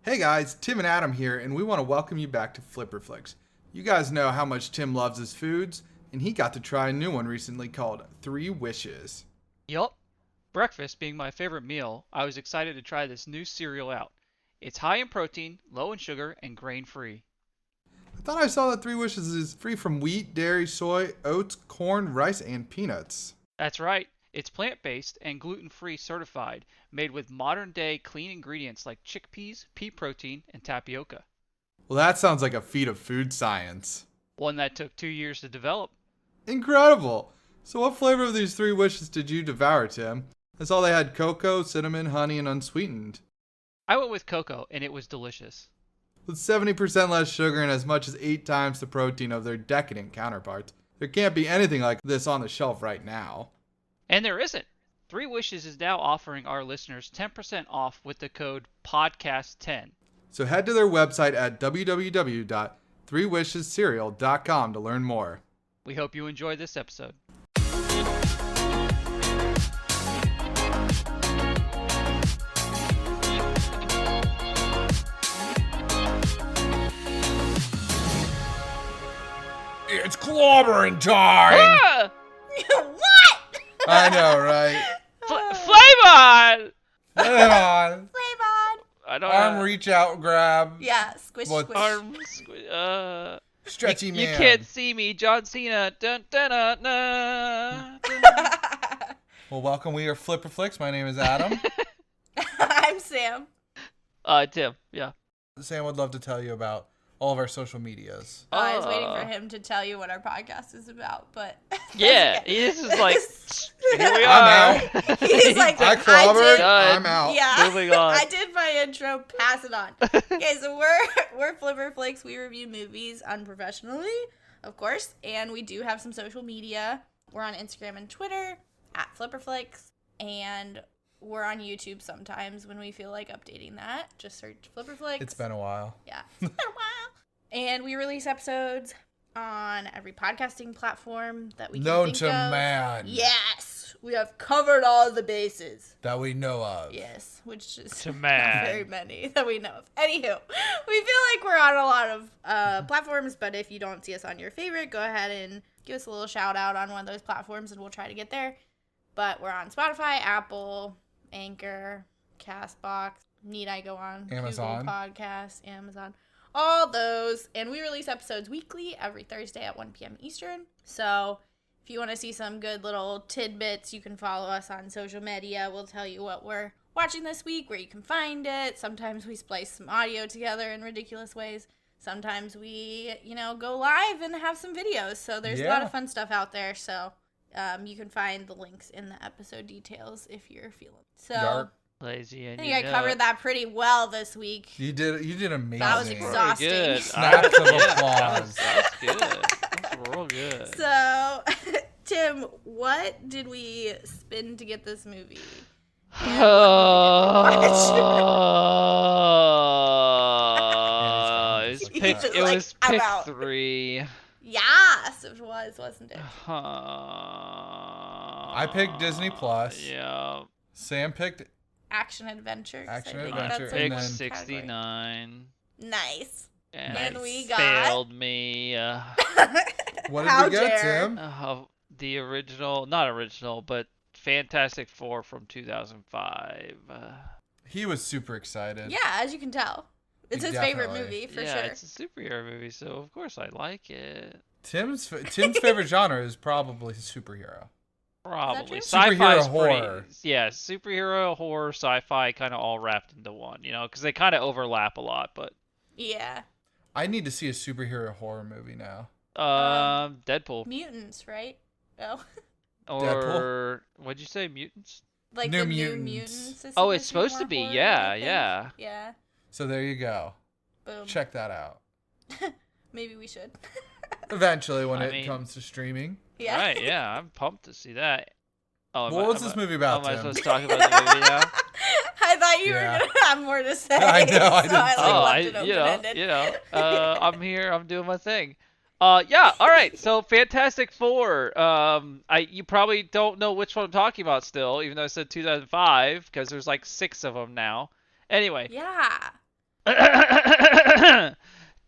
Hey guys, Tim and Adam here, and we want to welcome you back to Flipperflix. You guys know how much Tim loves his foods, and he got to try a new one recently called 3 Wishes. Yup. Breakfast being my favorite meal, I was excited to try this new cereal out. It's high in protein, low in sugar, and grain-free. I thought I saw that 3 Wishes is free from wheat, dairy, soy, oats, corn, rice, and peanuts. That's right. It's plant-based and gluten-free certified, made with modern-day clean ingredients like chickpeas, pea protein, and tapioca. Well, that sounds like a feat of food science. One that took 2 years to develop. Incredible! So what flavor of these 3 Wishes did you devour, Tim? I saw they had cocoa, cinnamon, honey, and unsweetened. I went with cocoa, and it was delicious. With 70% less sugar and as much as 8 times the protein of their decadent counterparts, there can't be anything like this on the shelf right now. And there isn't. 3 Wishes is now offering our listeners 10% off with the code PODCAST10. So head to their website at www.3wishescereal.com to learn more. We hope you enjoy this episode. It's clobbering time! Ah! What? I know, right? Flavor! Come on. Flavon. I don't Arm know. reach out, grab. Yeah, squish, What? squish. Stretchy you man. can't see me, John Cena. Dun, dun, dun, dun. Well, welcome. We are Flipperflix. My name is Adam. I'm Sam. Tim, yeah. Sam would love to tell you about all of our social medias. I was waiting for him to tell you what our podcast is about, but Yeah, this is like, here we are. I'm out. he's like, I I clobbered. did. I'm out. Yeah, Moving on. I did my intro. Pass it on. Okay, so we're Flipper Flakes. We review movies unprofessionally, of course, and we do have some social media. We're on Instagram and Twitter at Flipper Flakes, and we're on YouTube sometimes when we feel like updating that. Just search Flipper Flakes. It's been a while. Yeah, it's been a while. And we release episodes on every podcasting platform that we can Known think to of. man. Yes, we have covered all the bases. That we know of. Yes, which is To not man. very many that we know of. Anywho, we feel like we're on a lot of platforms, but if you don't see us on your favorite, go ahead and give us a little shout out on one of those platforms and we'll try to get there. But we're on Spotify, Apple, Anchor, Castbox. Need I go on? Amazon. Google Podcasts, Amazon. All those. And we release episodes weekly every Thursday at 1 p.m. Eastern. So if you want to see some good little tidbits, you can follow us on social media. We'll tell you what we're watching this week, where you can find it. Sometimes we splice some audio together in ridiculous ways. Sometimes we, go live and have some videos. So there's a lot of fun stuff out there. So you can find the links in the episode details if you're feeling it. So Dark. Lazy and I think I covered that pretty well this week. You did amazing. That was exhausting. Good. Snaps of Yeah, applause. That's good. That's real good. So, Tim, what did we spend to get this movie? It was I'm pick out. 3. Yes, it was, wasn't it? I picked Disney Plus. Yeah. Sam picked Action adventure. 'cause Action I think adventure, that's and a Pick then- category. 69. Nice. And And it we got- failed me. What did How we get, dare. Tim? The original, not original, but Fantastic Four from 2005. He was super excited. Yeah, as you can tell. It's his favorite Definitely. movie, for yeah, sure. it's a superhero movie, so of course I like it. Tim's favorite genre is probably superhero. Probably. true? Sci-fi Superhero is pretty, horror. yeah, superhero, horror, sci-fi kind of all wrapped into one, because they kind of overlap a lot, but Yeah. I need to see a superhero horror movie now. Deadpool. Mutants, right? Oh. Or what'd you say, mutants? Like New the Mutants. New Mutants. Is Oh, it's supposed to more be. horror, Yeah, I think. yeah. Yeah. So there you go. Boom. Check that out. Maybe we should. Eventually, when I it mean- comes to streaming. Yeah. Right, yeah, I'm pumped to see that. Oh, What was this movie about, Am I Tim? supposed to talk about the movie now? I thought you Yeah. were gonna have more to say. I know, I so did I too. left it open-ended. I'm here, I'm doing my thing. Yeah, all right. So Fantastic Four. You probably don't know which one I'm talking about still, even though I said 2005, because there's like 6 of them now. Anyway, Yeah.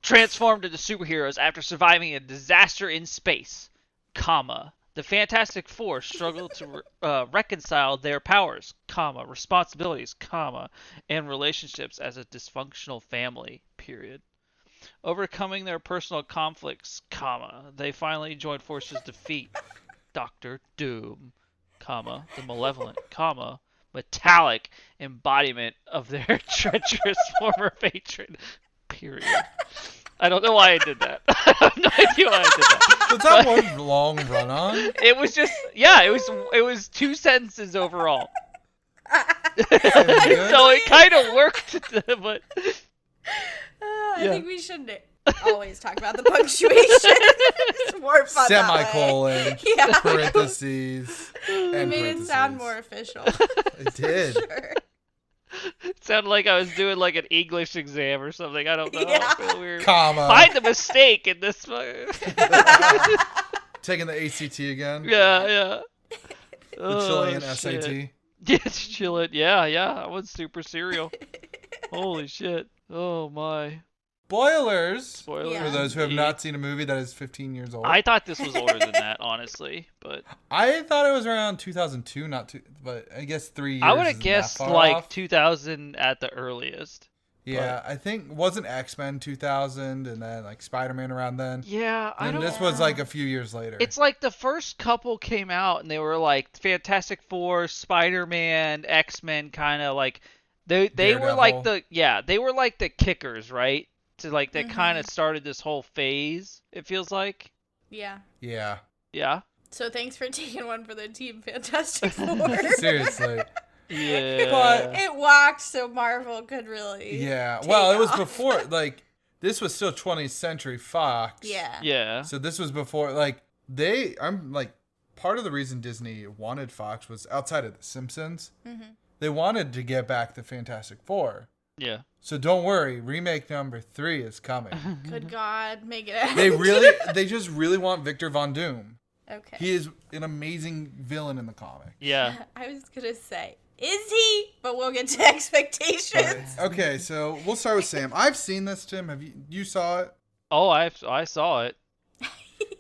Transformed into superheroes after surviving a disaster in space, the Fantastic Four struggle to reconcile their powers, responsibilities, and relationships as a dysfunctional family, period. Overcoming their personal conflicts, they finally join forces to defeat Doctor Doom, the malevolent, metallic embodiment of their treacherous former patron, period. I don't know why I did that. I have no idea why I did that. Was that one long run on? It was just, yeah, it was 2 sentences overall. So it kind of worked, but I think we should always talk about the punctuation. It's more fun Semicolon, yeah. parentheses, It and made it sound more official. It did. Sure. it sounded like I was doing like an English exam or something. I don't know. Yeah. It's real weird. Comma. Find the mistake in this. Taking the ACT again. Yeah. The Chilean shit. SAT. Yeah, it's Chilean. Yeah. I was super serial. Holy shit. Oh my. Spoilers. Spoilers. Yeah. For those who have indeed. not seen a movie that is 15 years old. I thought this was older than that, honestly, but I thought it was around 2002, but I guess 3 years. I would have isn't guessed that far like off. 2000 at the earliest. Yeah, I think wasn't X-Men 2000 and then like Spider-Man around then. Yeah, I And don't. this was like a few years later. It's like the first couple came out and they were like Fantastic Four, Spider-Man, X-Men, kind of like they were like they were like the kickers, right? To like that kind of started this whole phase. It feels like. Yeah. Yeah. Yeah. So thanks for taking one for the Team Fantastic Four. Seriously. Yeah. But It walked so Marvel could really. yeah. take Well, it was off. before like this was still 20th Century Fox. Yeah. Yeah. So this was before I'm like part of the reason Disney wanted Fox was outside of The Simpsons. Mm-hmm. They wanted to get back the Fantastic Four. Yeah. So don't worry, remake number 3 is coming. Good God, make it out. They just really want Victor Von Doom. Okay. He is an amazing villain in the comic. Yeah. I was gonna say, is he? But we'll get to expectations. Okay, so we'll start with Sam. I've seen this, Tim. Have you saw it? Oh, I saw it.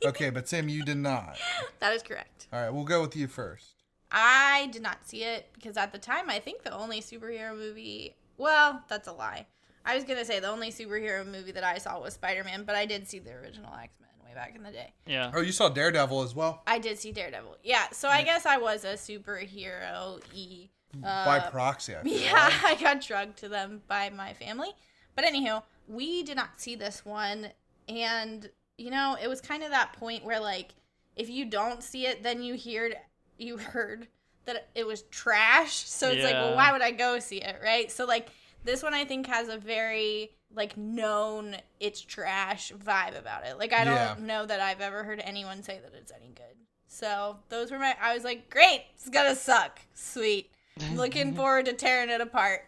Okay, but Sam, you did not. That is correct. All right, we'll go with you first. I did not see it because at the time, I think the only superhero movie. Well, that's a lie. I was gonna say the only superhero movie that I saw was Spider-Man, but I did see the original X-Men way back in the day. Yeah. Oh, you saw Daredevil as well? I did see Daredevil. Yeah, so I guess I was a superhero-y. By proxy, I feel Yeah, like. I got drugged to them by my family. But anywho, we did not see this one. And, it was kind of that point where, like, if you don't see it, then you heard that it was trash. So it's like, well, Yeah. why would I go see it, right? So, like, this one I think has a very, like, known it's trash vibe about it. Like, I don't know that I've ever heard anyone say that it's any good. So those were I was like, great, it's gonna suck. Sweet. Looking forward to tearing it apart.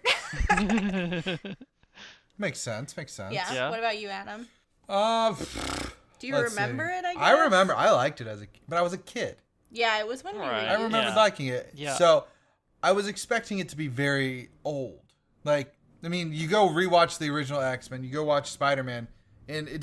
Makes sense. Yeah. Yeah. What about you, Adam? Do you Let's remember see. it, I guess? I remember. I liked it but I was a kid. Yeah, it was when we Right. were I remember Yeah. liking it. Yeah. So I was expecting it to be very old. Like, I mean, you go rewatch the original X-Men, you go watch Spider-Man, and it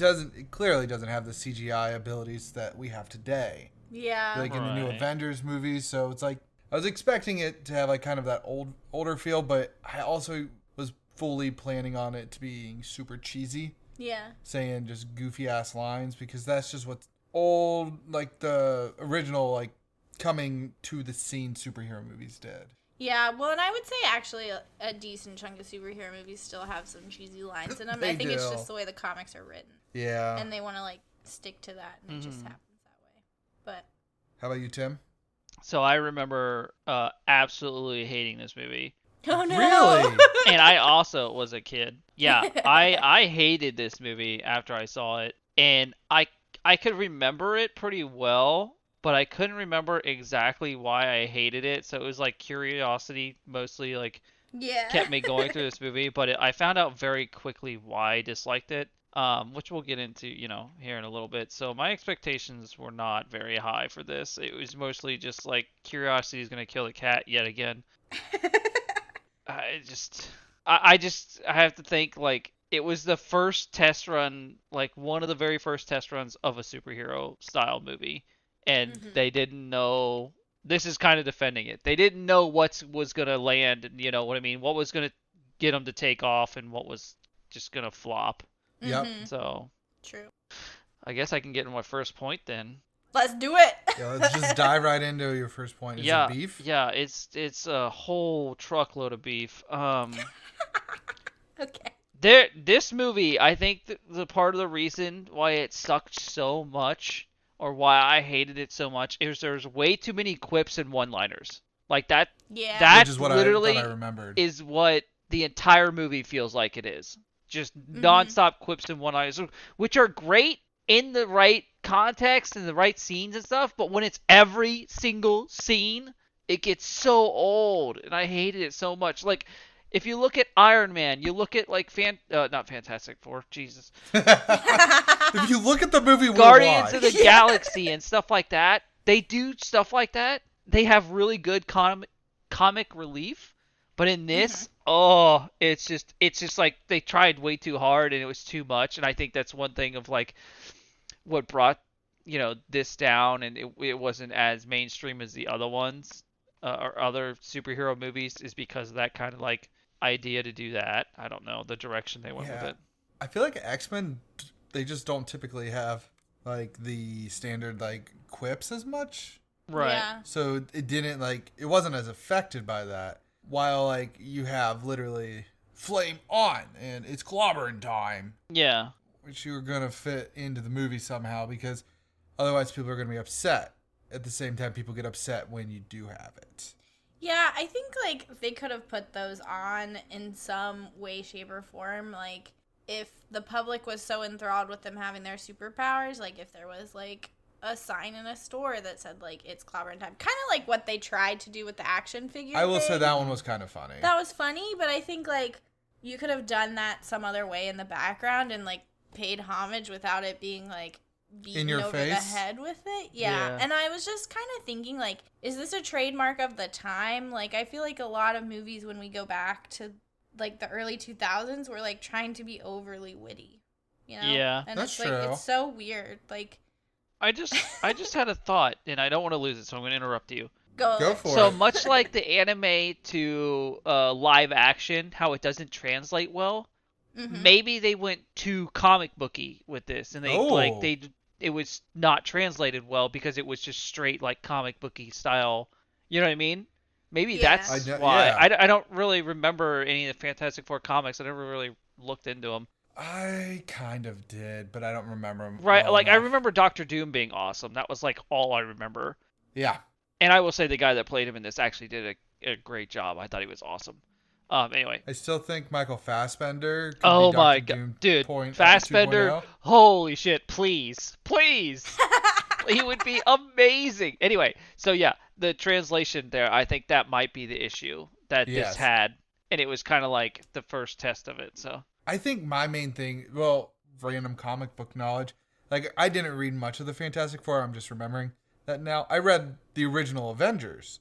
clearly doesn't have the CGI abilities that we have today. Yeah. Like in the new Right. Avengers movies. So it's like, I was expecting it to have like kind of that older feel, but I also was fully planning on it to being super cheesy, Yeah. saying just goofy ass lines, because that's just what's old, like the original, like coming to the scene superhero movies did. Yeah, well, and I would say actually a decent chunk of superhero movies still have some cheesy lines in them. They I think it's do. just the way the comics are written. Yeah. And they want to, like, stick to that, and it just Mhm. happens that way. But, How about you, Tim? So I remember absolutely hating this movie. oh no! Really? And I also was a kid. Yeah, I hated this movie after I saw it, and I could remember it pretty well, but I couldn't remember exactly why I hated it. So it was like curiosity mostly like Yeah. kept me going through this movie, but I found out very quickly why I disliked it. Which we'll get into, here in a little bit. So my expectations were not very high for this. It was mostly just like curiosity is gonna kill the cat yet again. I have to think like it was the first test run, like one of the very first test runs of a superhero style movie, and they didn't know. This is kind of defending it. They didn't know what was gonna land, and you know what I mean. What was gonna get them to take off, and what was just gonna flop. Yep. So True. I guess I can get in my first point then. Let's do it. Yeah, let's just dive right into your first point. Is it beef? Yeah, it's a whole truckload of beef. Okay. This movie, I think the part of the reason why it sucked so much, or why I hated it so much, is there's way too many quips and one-liners. Like that. Yeah. That Which is what literally I remembered. is what the entire movie feels like it is. Just nonstop quips and one-liners, which are great in the right context and the right scenes and stuff. But when it's every single scene, it gets so old, and I hated it so much. Like, if you look at Iron Man, you look at like not Fantastic Four, Jesus, If you look at the movie Guardians of the Galaxy and stuff like that, they do stuff like that. They have really good comic relief, but in this, it's just like they tried way too hard and it was too much. And I think that's one thing of like what brought this down, and it wasn't as mainstream as the other ones or other superhero movies, is because of that kind of like idea to do that. I don't know the direction they went with it. I feel like X-Men, they just don't typically have like the standard like quips as much. Right. Yeah. So it wasn't as affected by that. While like you have literally flame on and it's clobbering time. Yeah. Which you were gonna fit into the movie somehow, because otherwise people are gonna be upset. At the same time, people get upset when you do have it. Yeah, I think like they could have put those on in some way, shape, or form. Like if the public was so enthralled with them having their superpowers, like if there was like a sign in a store that said like it's clobbering time, kind of like what they tried to do with the action figure. I will say thing. that one was kind of funny. That was funny, but I think like you could have done that some other way in the background and like paid homage without it being like beaten in your over face? the head with it. Yeah. And I was just kind of thinking like, is this a trademark of the time? Like I feel like a lot of movies when we go back to like the early 2000s were like trying to be overly witty, you know? Yeah. And That's it's true. like it's so weird. Like I just had a thought, and I don't want to lose it, so I'm going to interrupt you. go for So it. much like the anime to live action, how it doesn't translate well, maybe they went too comic booky with this, and it was not translated well because it was just straight like comic booky style. You know what I mean? Maybe that's why. Yeah. I don't really remember any of the Fantastic Four comics. I never really looked into them. I kind of did, but I don't remember them. Right, like I remember Doctor Doom being awesome. That was like all I remember. Yeah. And I will say the guy that played him in this actually did a great job. I thought he was awesome. Anyway. I still think Michael Fassbender could Oh be my Dr. Doom god, dude, 2.0. Fassbender, holy shit, please. He would be amazing. Anyway, so yeah, the translation there, I think that might be the issue that this had, and it was kind of like the first test of it, so. I think my main thing, random comic book knowledge, like I didn't read much of the Fantastic Four, I'm just remembering that now. I read the original Avengers.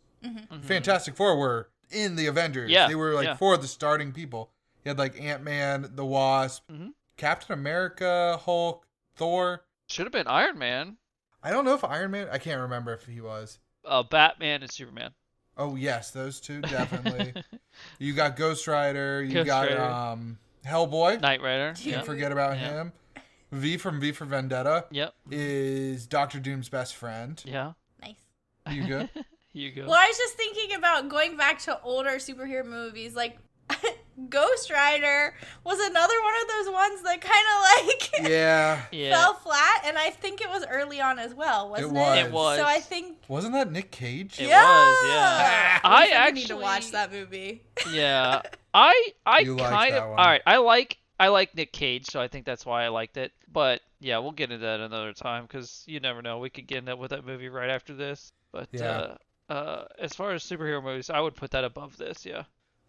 Fantastic Four were in the Avengers. Yeah, they were like for the starting people. You had like Ant-Man, the Wasp, Captain America, Hulk, Thor. Should have been Iron Man. I don't know if Iron Man, I can't remember if he was. Batman and Superman. Oh yes, those two definitely. You got Ghost Rider, you got Hellboy. Knight Rider. Can't forget about him. V from V for Vendetta. Yep. Is Doctor Doom's best friend. Yeah. nice. You good? You go. Well, I was just thinking about going back to older superhero movies, like Ghost Rider was another one of those ones that kind of like Yeah. fell flat, and I think it was early on as well, wasn't it? It was. So I think Wasn't that Nick Cage? It was, yeah. I We actually need to watch that movie. Yeah. I You liked kind that of one. all right. I like Nick Cage, so I think that's why I liked it. But yeah, we'll get into that another time because you never know. We could get into with that movie right after this. But as far as superhero movies, I would put that above this. Yeah.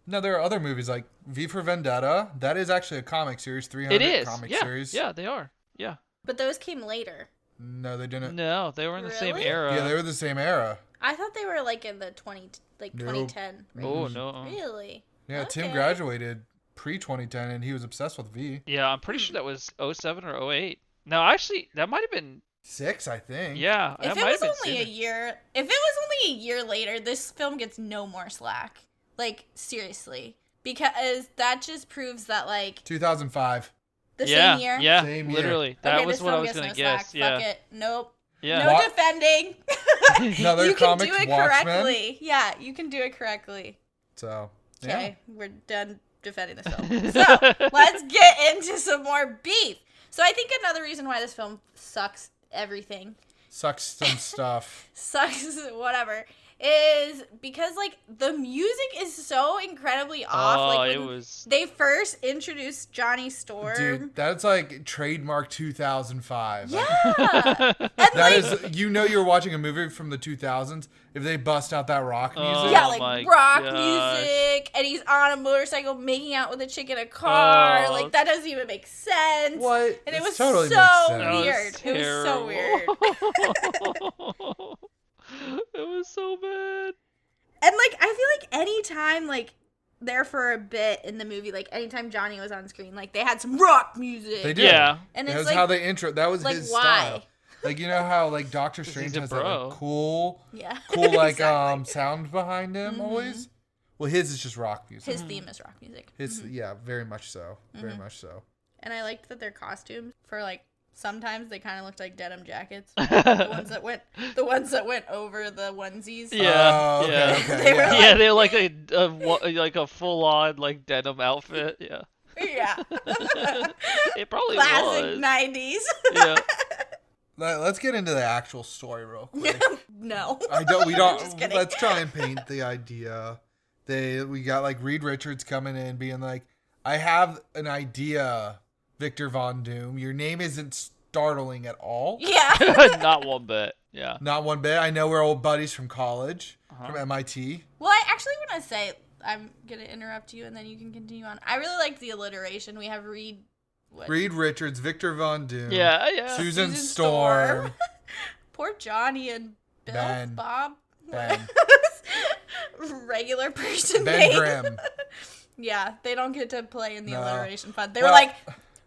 No, there are other movies like V for Vendetta. That is actually a comic series, 300 It is. comic Yeah. series. Yeah, they are. Yeah. But those came later. No, they didn't. No, they were in the same Really? era. Yeah, they were the same era. I thought they were like in the Nope. 2010. Oh no. Really? Yeah, Tim Okay. graduated pre-2010, and he was obsessed with V. Yeah, I'm pretty sure that was 07 or 08. No, actually, that might have been 6, I think. Yeah, If that it might was have been only a sooner. year, if it was only a year later, this film gets no more slack. Like, seriously. Because that just proves that, like, 2005. the Yeah, same year. yeah, Same year. literally. That Okay, was this what I film was gets gonna no guess. slack. Yeah, Fuck it. Nope. yeah. No What? defending. Another You can comics, do it Watchmen. correctly. Yeah, you can do it correctly. So, Okay, we're done defending this film. So, let's get into some more beef. So, I think another reason why this film sucks everything, sucks some stuff. sucks whatever, is because, like, the music is so incredibly off. Oh, Like, it when was. they first introduced Johnny Storm. Dude, that's like trademark 2005. Yeah. Like, And, that like, is, you're watching a movie from the 2000s if they bust out that rock music. Oh, yeah, my like rock gosh. music, and he's on a motorcycle making out with a chick in a car. Oh. Like, that doesn't even make sense. What? And it This was totally so makes sense. That was weird. It was so weird. terrible. It was so bad. And, like, I feel like anytime, like, there for a bit in the movie, like, anytime Johnny was on screen, like, they had some rock music. They did. Yeah. And That it's was like, how they intro. That was like, his why? style. Like, you know how, like, Doctor 'Cause Strange he's a has that, bro. like, cool, yeah. like, Exactly. sound behind him Mhm. always? Well, his is just rock music. His theme is rock music. His, Mhm. yeah, very much so. Very Mhm. much so. And I liked that their costumes, for, like, sometimes they kind of looked like denim jackets. The ones that went over the onesies. Yeah, Oh, okay, yeah. okay, They were yeah. like- Yeah, they're like a full on like denim outfit. Yeah, Yeah. it probably Classic was. 90s. Yeah, Let's get into the actual story real quick. No. We don't. Just kidding. Let's try and paint the idea. We got like Reed Richards coming in being like, I have an idea, Victor Von Doom. Your name isn't startling at all. Yeah. not one bit. Yeah. Not one bit. I know we're old buddies from college, Uh-huh. from MIT. Well, I actually want to say, I'm going to interrupt you and then you can continue on. I really like the alliteration. We have Reed. What? Reed Richards, Victor Von Doom, Yeah, yeah. Susan Susan Storm, Poor Johnny and Bill. Ben. Bob. Ben. Regular person Ben name. Grimm. Yeah, they don't get to play in the No. alliteration fund. They Well- were like,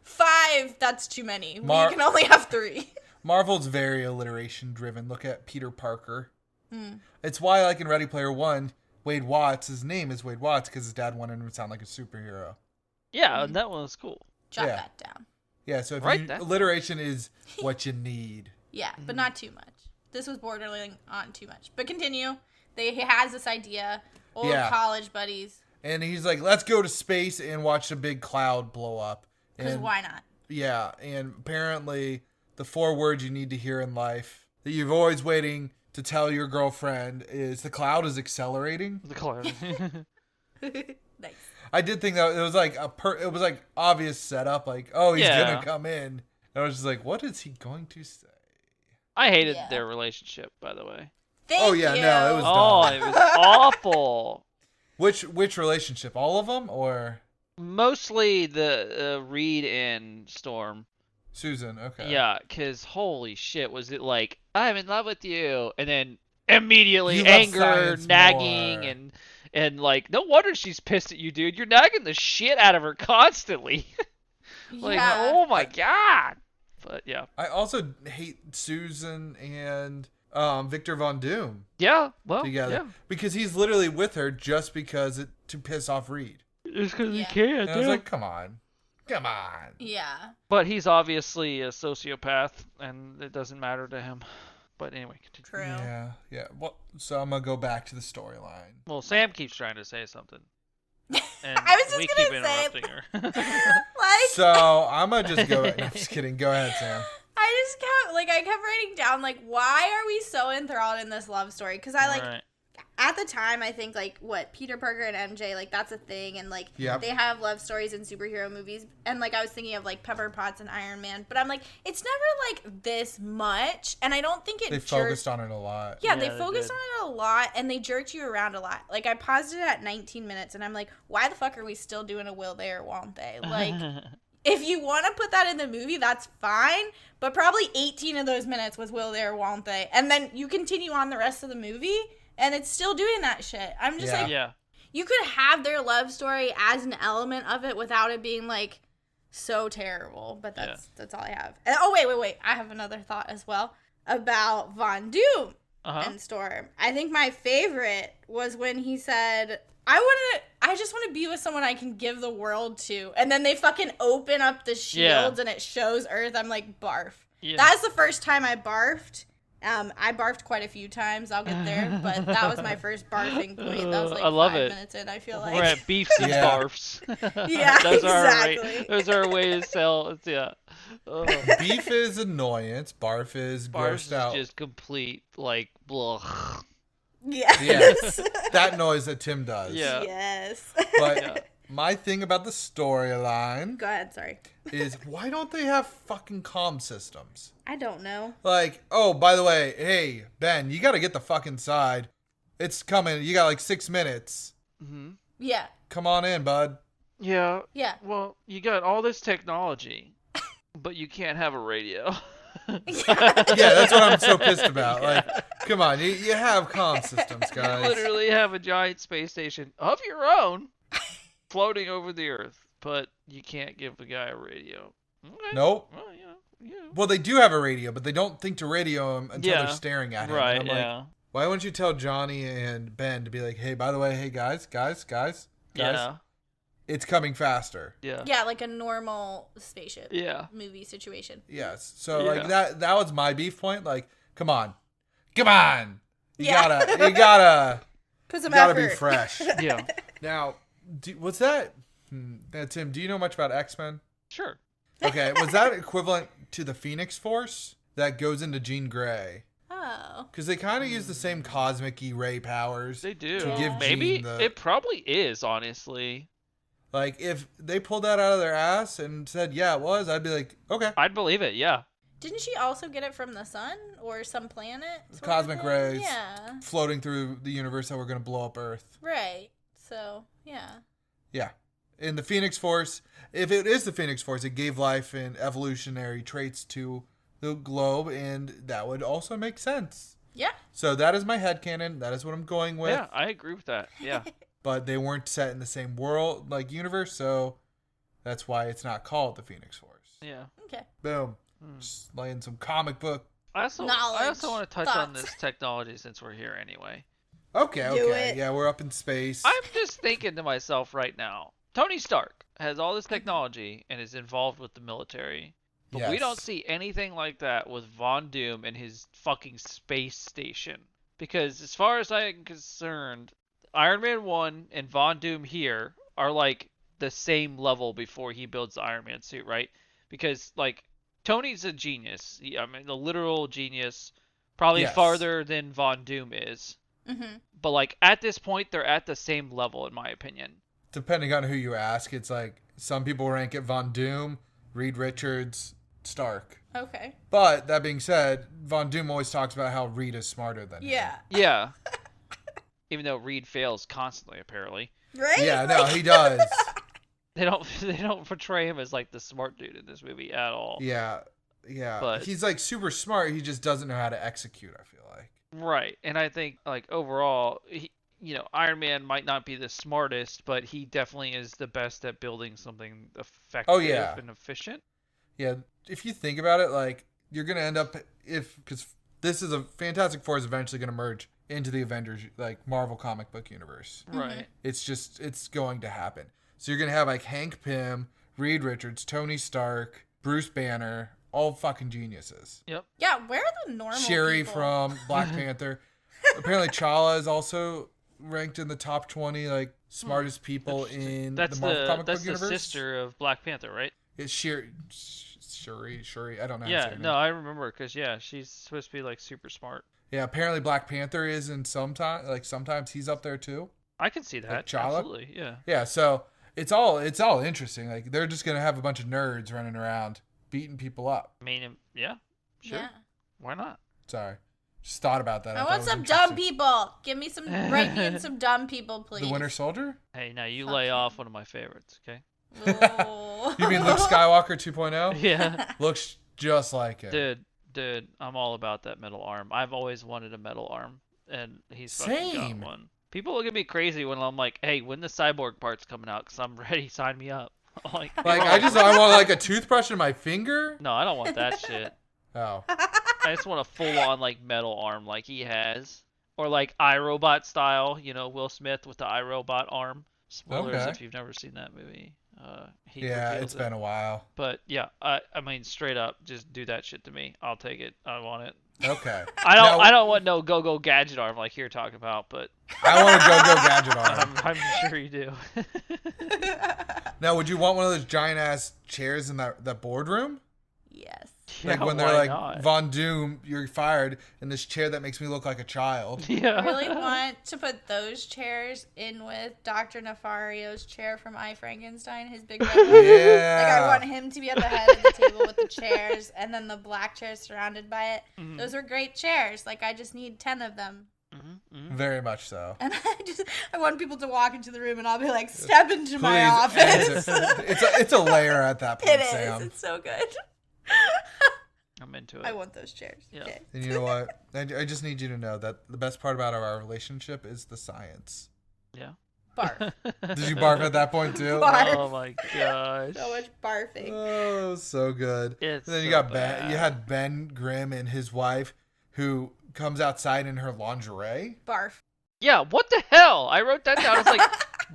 5, that's too many. Mar- We can only have 3. Marvel's very alliteration driven. Look at Peter Parker. Mm. It's why, like in Ready Player One, Wade Watts, his name is Wade Watts because his dad wanted him to sound like a superhero. Yeah, and that one was cool. Jot Yeah. that down. Yeah, so if Write you, that. alliteration is what you need. Yeah, but Mm-hmm. not too much. This was borderline on too much. But continue. He has this idea. Old Yeah. college buddies. And he's like, let's go to space and watch a big cloud blow up. Because And why not? yeah, and apparently the 4 words you need to hear in life that you're always waiting to tell your girlfriend is the cloud is accelerating. The color. Nice. I did think that it was like it was like obvious setup, like, oh, he's Yeah. gonna come in. And I was just like, what is he going to say? I hated Yeah. their relationship, by the way. Thank Oh, yeah, you. no, it was Oh, dumb. it was awful. Which relationship? All of them or Mostly the Reed and Storm. Susan? Okay. Yeah, because holy shit, was it like, I'm in love with you, and then immediately You love anger, science nagging, more. and like, no wonder she's pissed at you, dude. You're nagging the shit out of her constantly. Like, Yeah. oh my god. But yeah. I also hate Susan and Victor Von Doom Yeah, well, together yeah. because he's literally with her just because to piss off Reed. It's because Yeah. he can't, And I was like, come on. Yeah. But he's obviously a sociopath, and it doesn't matter to him. But anyway, continue. True. Yeah. Well, so I'm gonna go back to the storyline. Well, Sam keeps trying to say something. And I was just we gonna keep say- interrupting her. Like, So I'm gonna just go. No, I'm just kidding. Go ahead, Sam. I kept writing down, like, why are we so enthralled in this love story? Because I, like, Right. at the time, I think, like, what, Peter Parker and MJ, like, that's a thing, and, like, Yep. they have love stories in superhero movies, and, like, I was thinking of, like, Pepper Potts and Iron Man, but I'm like, it's never, like, this much, and I don't think it They focused on it a lot. Yeah, Yeah, they they focused did. on it a lot, and they jerked you around a lot. Like, I paused it at 19 minutes, and I'm like, why the fuck are we still doing a will they or won't they? Like, if you want to put that in the movie, that's fine, but probably 18 of those minutes was will they or won't they, and then you continue on the rest of the movie, and it's still doing that shit. I'm just Yeah. like, Yeah. you could have their love story as an element of it without it being like so terrible. But that's all I have. And, oh wait, I have another thought as well about Von Doom and Storm. I think my favorite was when he said, I just want to be with someone I can give the world to. And then they fucking open up the shields and it shows Earth. I'm like, barf. Yeah. That's the first time I barfed. I barfed quite a few times. I'll get there. But that was my first barfing point. That was like 5 minutes in, I feel like. We're at beefs and barfs. Yeah, exactly. Those are our way to sell. Yeah. Beef is annoyance. Barf is grossed out. Just complete, like, blah. Yes. That noise that Tim does. Yeah. Yes. But my thing about the storyline. Go ahead, sorry. Is why don't they have fucking comm systems? I don't know. Like, oh, by the way, hey, Ben, you got to get the fuck inside. It's coming. You got like 6 minutes. Mm-hmm. Yeah. Come on in, bud. Yeah. Yeah. Well, you got all this technology, but you can't have a radio. Yeah, that's what I'm so pissed about. Like, come on, you have comm systems, guys. You literally have a giant space station of your own floating over the Earth, but you can't give the guy a radio. Okay. Nope. Well, yeah. Well, they do have a radio, but they don't think to radio him until they're staring at him. Right, and I'm like, why wouldn't you tell Johnny and Ben to be like, hey, by the way, hey, guys, Yeah. it's coming faster. Yeah. Yeah, like a normal spaceship. Yeah. Movie situation. Yes. So like that was my beef point. Like, come on. You gotta put some gotta effort. be fresh. Yeah. Now, was that Tim, do you know much about X-Men? Sure. Okay, was that equivalent to the Phoenix Force that goes into Jean Grey? Oh. Because they kind of use the same cosmic-y ray powers. They do. To give Maybe Jean it probably is, honestly. Like, if they pulled that out of their ass and said, yeah, it was, I'd be like, okay. I'd believe it, yeah. Didn't she also get it from the sun or some planet? Cosmic rays Yeah. floating through the universe that were going to blow up Earth. Right. So, yeah. Yeah. In the Phoenix Force, if it is the Phoenix Force, it gave life and evolutionary traits to the globe, and that would also make sense. Yeah. So that is my headcanon. That is what I'm going with. Yeah, I agree with that. Yeah. But they weren't set in the same world, like universe, so that's why it's not called the Phoenix Force. Yeah. Okay. Boom. Just laying some comic book. I also want to touch on this technology since we're here anyway. Okay. Do it. Yeah, we're up in space. I'm just thinking to myself right now, Tony Stark has all this technology and is involved with the military. But we don't see anything like that with Von Doom and his fucking space station. Because as far as I'm concerned, Iron Man 1 and Von Doom here are like the same level before he builds the Iron Man suit, right? Because like Tony's a genius. I mean, a literal genius, probably farther than Von Doom is. Mm-hmm. But like at this point, they're at the same level, in my opinion. Depending on who you ask, it's like some people rank it Von Doom, Reed Richards, Stark. Okay. But that being said, Von Doom always talks about how Reed is smarter than him. Yeah. Yeah. Even though Reed fails constantly, apparently. Right? Yeah, no, he does. They don't portray him as like the smart dude in this movie at all. Yeah. But he's like super smart. He just doesn't know how to execute, I feel like. Right. And I think like overall, Iron Man might not be the smartest, but he definitely is the best at building something effective and efficient. Yeah. If you think about it, like you're going to end up because this is a Fantastic Four is eventually going to merge into the Avengers, like Marvel comic book universe. Right. It's going to happen. So you're going to have like Hank Pym, Reed Richards, Tony Stark, Bruce Banner, all fucking geniuses. Yep. Yeah, where are the normal Sherry people? from Black Panther. Apparently Chala is also ranked in the top 20 like smartest people in the Marvel comic book universe. That's the sister of Black Panther, right? It's Shuri. I don't know. Yeah, no, I remember because she's supposed to be like super smart. Yeah, apparently Black Panther is in sometimes he's up there too. I can see that. Like Chala? Absolutely, yeah. Yeah, so it's all interesting. Like they're just gonna have a bunch of nerds running around beating people up. I mean, yeah, sure. Yeah. Why not? Sorry, just thought about that. I want some dumb people. Write me in some dumb people, please. The Winter Soldier? Hey, now you lay off one of my favorites, okay? Oh. You mean Luke Skywalker 2.0? Yeah. Looks just like it. Dude, I'm all about that metal arm. I've always wanted a metal arm, and he's fucking got one. People look at me crazy when I'm like, "Hey, when the cyborg part's coming out? Cause I'm ready. Sign me up." Like I want like a toothbrush in my finger. No, I don't want that shit. Oh. I just want a full-on like metal arm like he has, or like iRobot style. Will Smith with the iRobot arm. Spoilers Okay. if you've never seen that movie. Yeah, it's been a while. But yeah, I mean straight up, just do that shit to me. I'll take it. I want it. Okay. I don't want no go gadget arm like you're talking about, but I want a go gadget arm. I'm sure you do. Now, would you want one of those giant ass chairs in that boardroom? Yes. Like Yeah, when they're why like, not? Von Doom, you're fired in this chair that makes me look like a child. Yeah. I really want to put those chairs in with Dr. Nefario's chair from I, Frankenstein, his big red one. Yeah. Like, I want him to be at the head of the table with the chairs, and then the black chairs surrounded by it. Mhm. Those are great chairs. Like, I just need 10 of them. Very much so. And I want people to walk into the room, and I'll be like, step into my Please office. enter. It's a layer at that point, It is. Sam. It's so good. I'm into it. I want those chairs. Yeah. Okay. And you know what? I just need you to know that the best part about our relationship is the science. Yeah. Barf. Did you barf at that point too? Barf. Oh my gosh. So much barfing. Oh, so good. It's And then you so got Ben. bad. You had Ben Grimm and his wife, who comes outside in her lingerie. Barf. Yeah, what the hell? I wrote that down. I was like,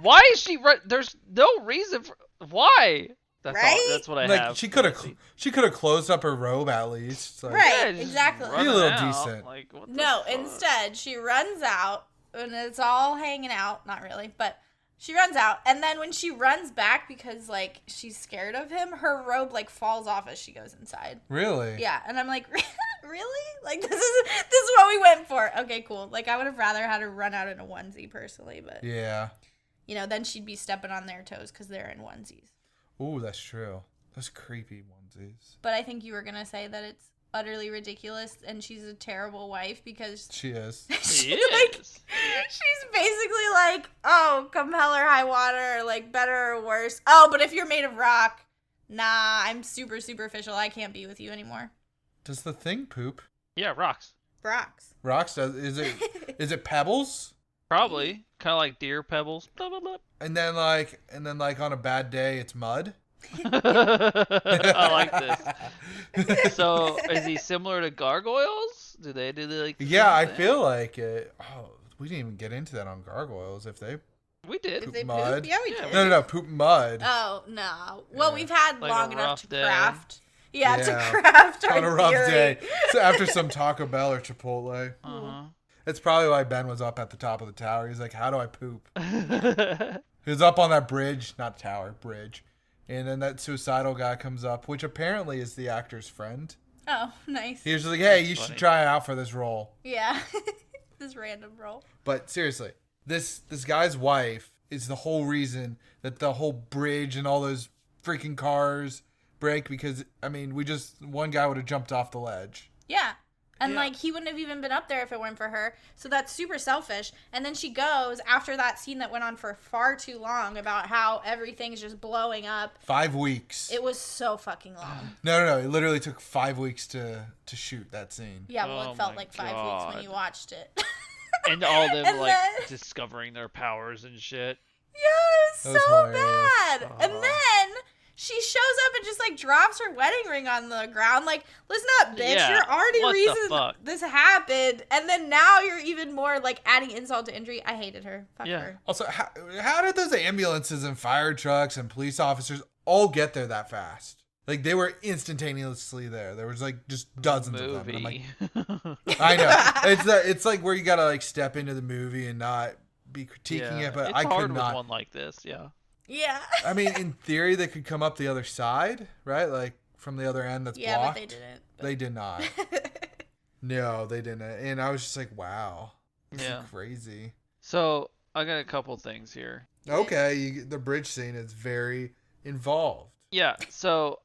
why is she? There's no reason for why. That's all. Right? That's what I Like have. she could have closed up her robe at least. It's like, Right. Yeah, just exactly. running Be a little out. decent. Like, what the No, fuck? instead, she runs out, and it's all hanging out. Not really, but she runs out, and then when she runs back because, like, she's scared of him, her robe, like, falls off as she goes inside. Really? Yeah, and I'm like, really? Like, this is what we went for. Okay, cool. Like, I would have rather had her run out in a onesie, personally, but, Yeah. then she'd be stepping on their toes because they're in onesies. Ooh, that's true. Those creepy onesies. But I think you were going to say that it's utterly ridiculous, and she's a terrible wife because She is. She like, is. she's basically like, oh, come hell or high water, like better or worse. Oh, but if you're made of rock, nah, I'm super superficial. I can't be with you anymore. Does the thing poop? Yeah, rocks. Rocks. Rocks does. Is it pebbles? Probably. Kind of like deer pebbles. Blah, blah, blah. And then like on a bad day it's mud. I like this. So, is he similar to gargoyles? Do they like? the Yeah, same I thing? feel like it. Oh, we didn't even get into that on gargoyles. If they We did. If they mud? poop? Yeah, we Yeah, did. no poop mud Oh, no. Well, Yeah. we've had Like a long enough rough to day. craft. Yeah, Yeah. to craft our on a rough theory. day. So after some Taco Bell or Chipotle. Uh That's probably why Ben was up at the top of the tower. He's like, how do I poop? huh. He was up on that bridge, not tower, bridge. And then that suicidal guy comes up, which apparently is the actor's friend. Oh, nice. He was just like, hey, you Funny. should try out for this role. Yeah. This random role. But seriously, this guy's wife is the whole reason that the whole bridge and all those freaking cars break because, I mean, one guy would have jumped off the ledge. Yeah. And, Yeah. like, he wouldn't have even been up there if it weren't for her. So that's super selfish. And then she goes, after that scene that went on for far too long about how everything's just blowing up. 5 weeks. It was so fucking long. No. It literally took 5 weeks to shoot that scene. Yeah, well, Oh it felt my like 5 weeks when God. you watched it. And all them And like then- discovering their powers and shit. Yes, That was so hilarious. bad. And then she shows up and just like drops her wedding ring on the ground. Like, listen up, bitch. Yeah, You're already what the reason fuck? this happened, and then now you're even more like adding insult to injury. I hated her. Fuck Yeah. her. Also, how did those ambulances and fire trucks and police officers all get there that fast? Like, they were instantaneously there. There was like just dozens of them. And I'm like, Movie. I know. It's like where you gotta like step into the movie and not be critiquing Yeah, it, but it's I hard could with not. one like this. Yeah. Yeah. I mean, in theory, they could come up the other side, right? Like from the other end that's Yeah, blocked. but they didn't. They did not. No, they didn't. And I was just like, wow, this Yeah. is crazy. So I got a couple things here. Okay, the bridge scene is very involved. Yeah. So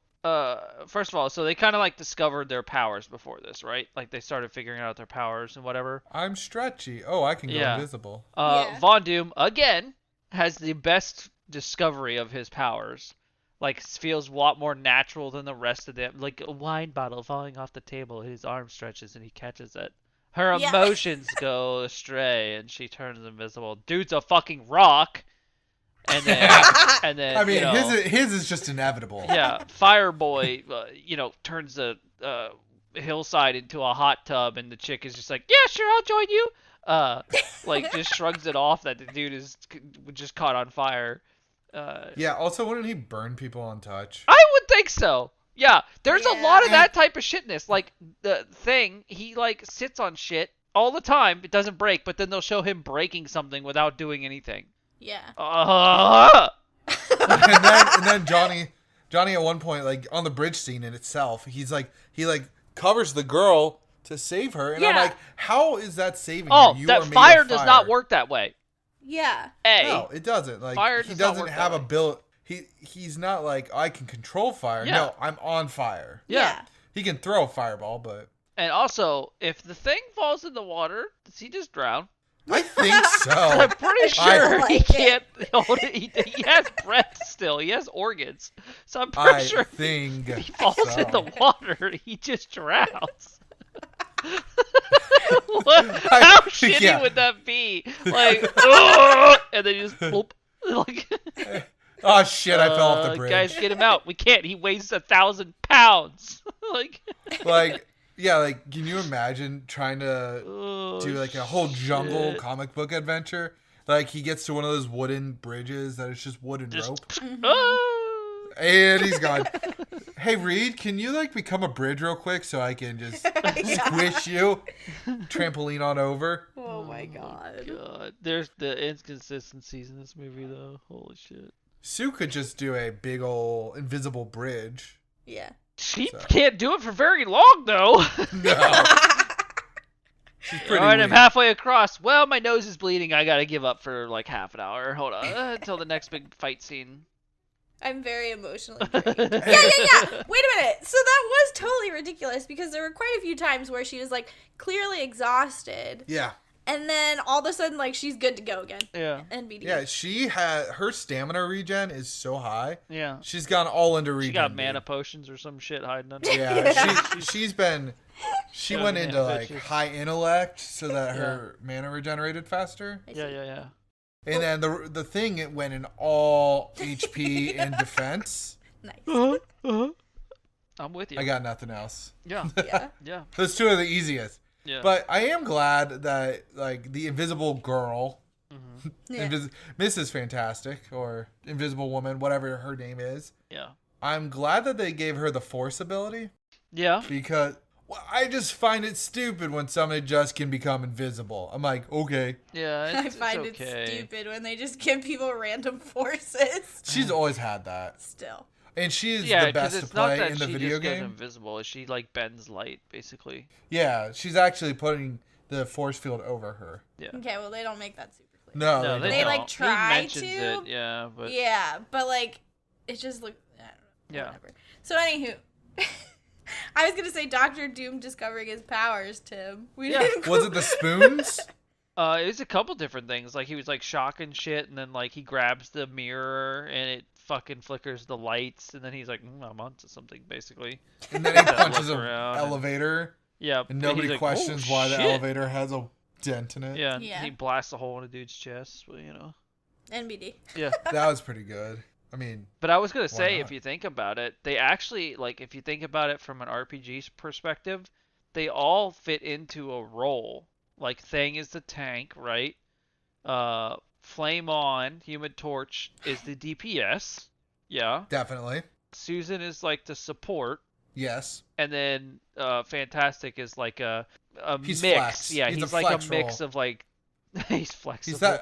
first of all, so they kind of like discovered their powers before this, right? Like they started figuring out their powers and whatever. I'm stretchy. Oh, I can go Yeah. invisible. Yeah. Von Doom again has the best discovery of his powers. Like feels a lot more natural than the rest of them. Like a wine bottle falling off the table, his arm stretches and he catches it. Her Yeah. emotions go astray, and she turns invisible. Dude's a fucking rock, and then I mean, you know, his is just inevitable. yeah, Fireboy, turns the hillside into a hot tub, and the chick is just like, yeah, sure, I'll join you. Like just shrugs it off that the dude is just caught on fire. Yeah. Also, wouldn't he burn people on touch? I would think so. Yeah, there's a lot of Yeah. that type of shitness. Like the thing, he like sits on shit all the time. It doesn't break, but then they'll show him breaking something without doing anything. Yeah. And then Johnny at one point, like on the bridge scene in itself, he covers the girl to save her, and I'm Yeah. like, how is that saving Oh, her? You that are made fire of does fire. not work that way. Yeah. No, it doesn't. Like Fire he does not doesn't work have that a way. bill. He's not like I can control fire. Yeah. No, I'm on fire. Yeah. He can throw a fireball, but And also, if the thing falls in the water, does he just drown? I think so. I'm pretty I sure he like can't hold it. He has breath still. He has organs. So I'm pretty sure think if he falls so. in the water, he just drowns. How shitty yeah. would that be? Like, "Ugh," and then you just bloop. Like, Oh shit! I fell off the bridge. guys, get him out. We can't. He weighs 1,000 pounds. Like, Like, can you imagine trying to oh, do like a whole jungle shit. comic book adventure? Like he gets to one of those wooden bridges that is just wood and Just, rope, ah. and he's gone. Hey Reed, can you like become a bridge real quick so I can just squish you, trampoline on over? Oh my god. God, there's the inconsistencies in this movie, though. Holy shit. Sue could just do a big ol' invisible bridge. Yeah. She So. can't do it for very long, though. No, she's pretty. All right, I'm weak. halfway across. Well, my nose is bleeding. I gotta give up for like half an hour. Hold on, until the next big fight scene. I'm very emotionally drained. Yeah. Wait a minute. So that was totally ridiculous because there were quite a few times where she was like clearly exhausted, Yeah, and then all of a sudden like she's good to go again. Yeah, NBD. yeah. She had her stamina regen is so high. yeah. She's gone all into regen. She got dude. mana potions or some shit hiding under. Yeah, she's been. She Yeah, went man, into like bitches. high intellect so that her mana regenerated faster. I see. Yeah. And then the thing it went in all HP and defense. Nice. I'm with you. I got nothing else. Yeah, Yeah. yeah, Those two are the easiest. yeah. But I am glad that like the Invisible Girl, Yeah. Mrs. Fantastic or Invisible Woman, whatever her name is. yeah, I'm glad that they gave her the Force ability yeah. because I just find it stupid when somebody just can become invisible. I'm like, okay. Yeah, I it's find okay. it stupid when they just give people random forces. She's always had that. Still. And she is Yeah, the because best to it's not play that in the she video just goes game. invisible. She like bends light, basically. Yeah, she's actually putting the force field over her. Yeah. Okay, well they don't make that super clear. No, No, they They, don't. like, don't. try He mentions to. it, yeah, but Yeah, but like it just looked. I don't know, Yeah. Whatever. So anywho, I was gonna say Doctor Doom discovering his powers, Tim. We Yeah. didn't. Was it the spoons? it was a couple different things. Like he was like shocking shit, and then like he grabs the mirror and it fucking flickers the lights, and then he's like, I'm onto something, basically. And then he Look punches an around and- elevator, Yeah, and nobody he's like, questions "Oh, why the shit." elevator has a dent in it. Yeah, and Yeah. he blasts a hole in a dude's chest. Well, you know. NBD. Yeah. That was pretty good. I mean, But I was gonna Why say, not? if you think about it, they actually like if you think about it from an RPG perspective, they all fit into a role. Like Thang is the tank, right? Flame On, Human Torch is the DPS. Yeah. definitely. Susan is like the support, Yes. and then Fantastic is like a He's mix. flex. Yeah, He's he's a like a flex mix role. of like he's flexible. He's that.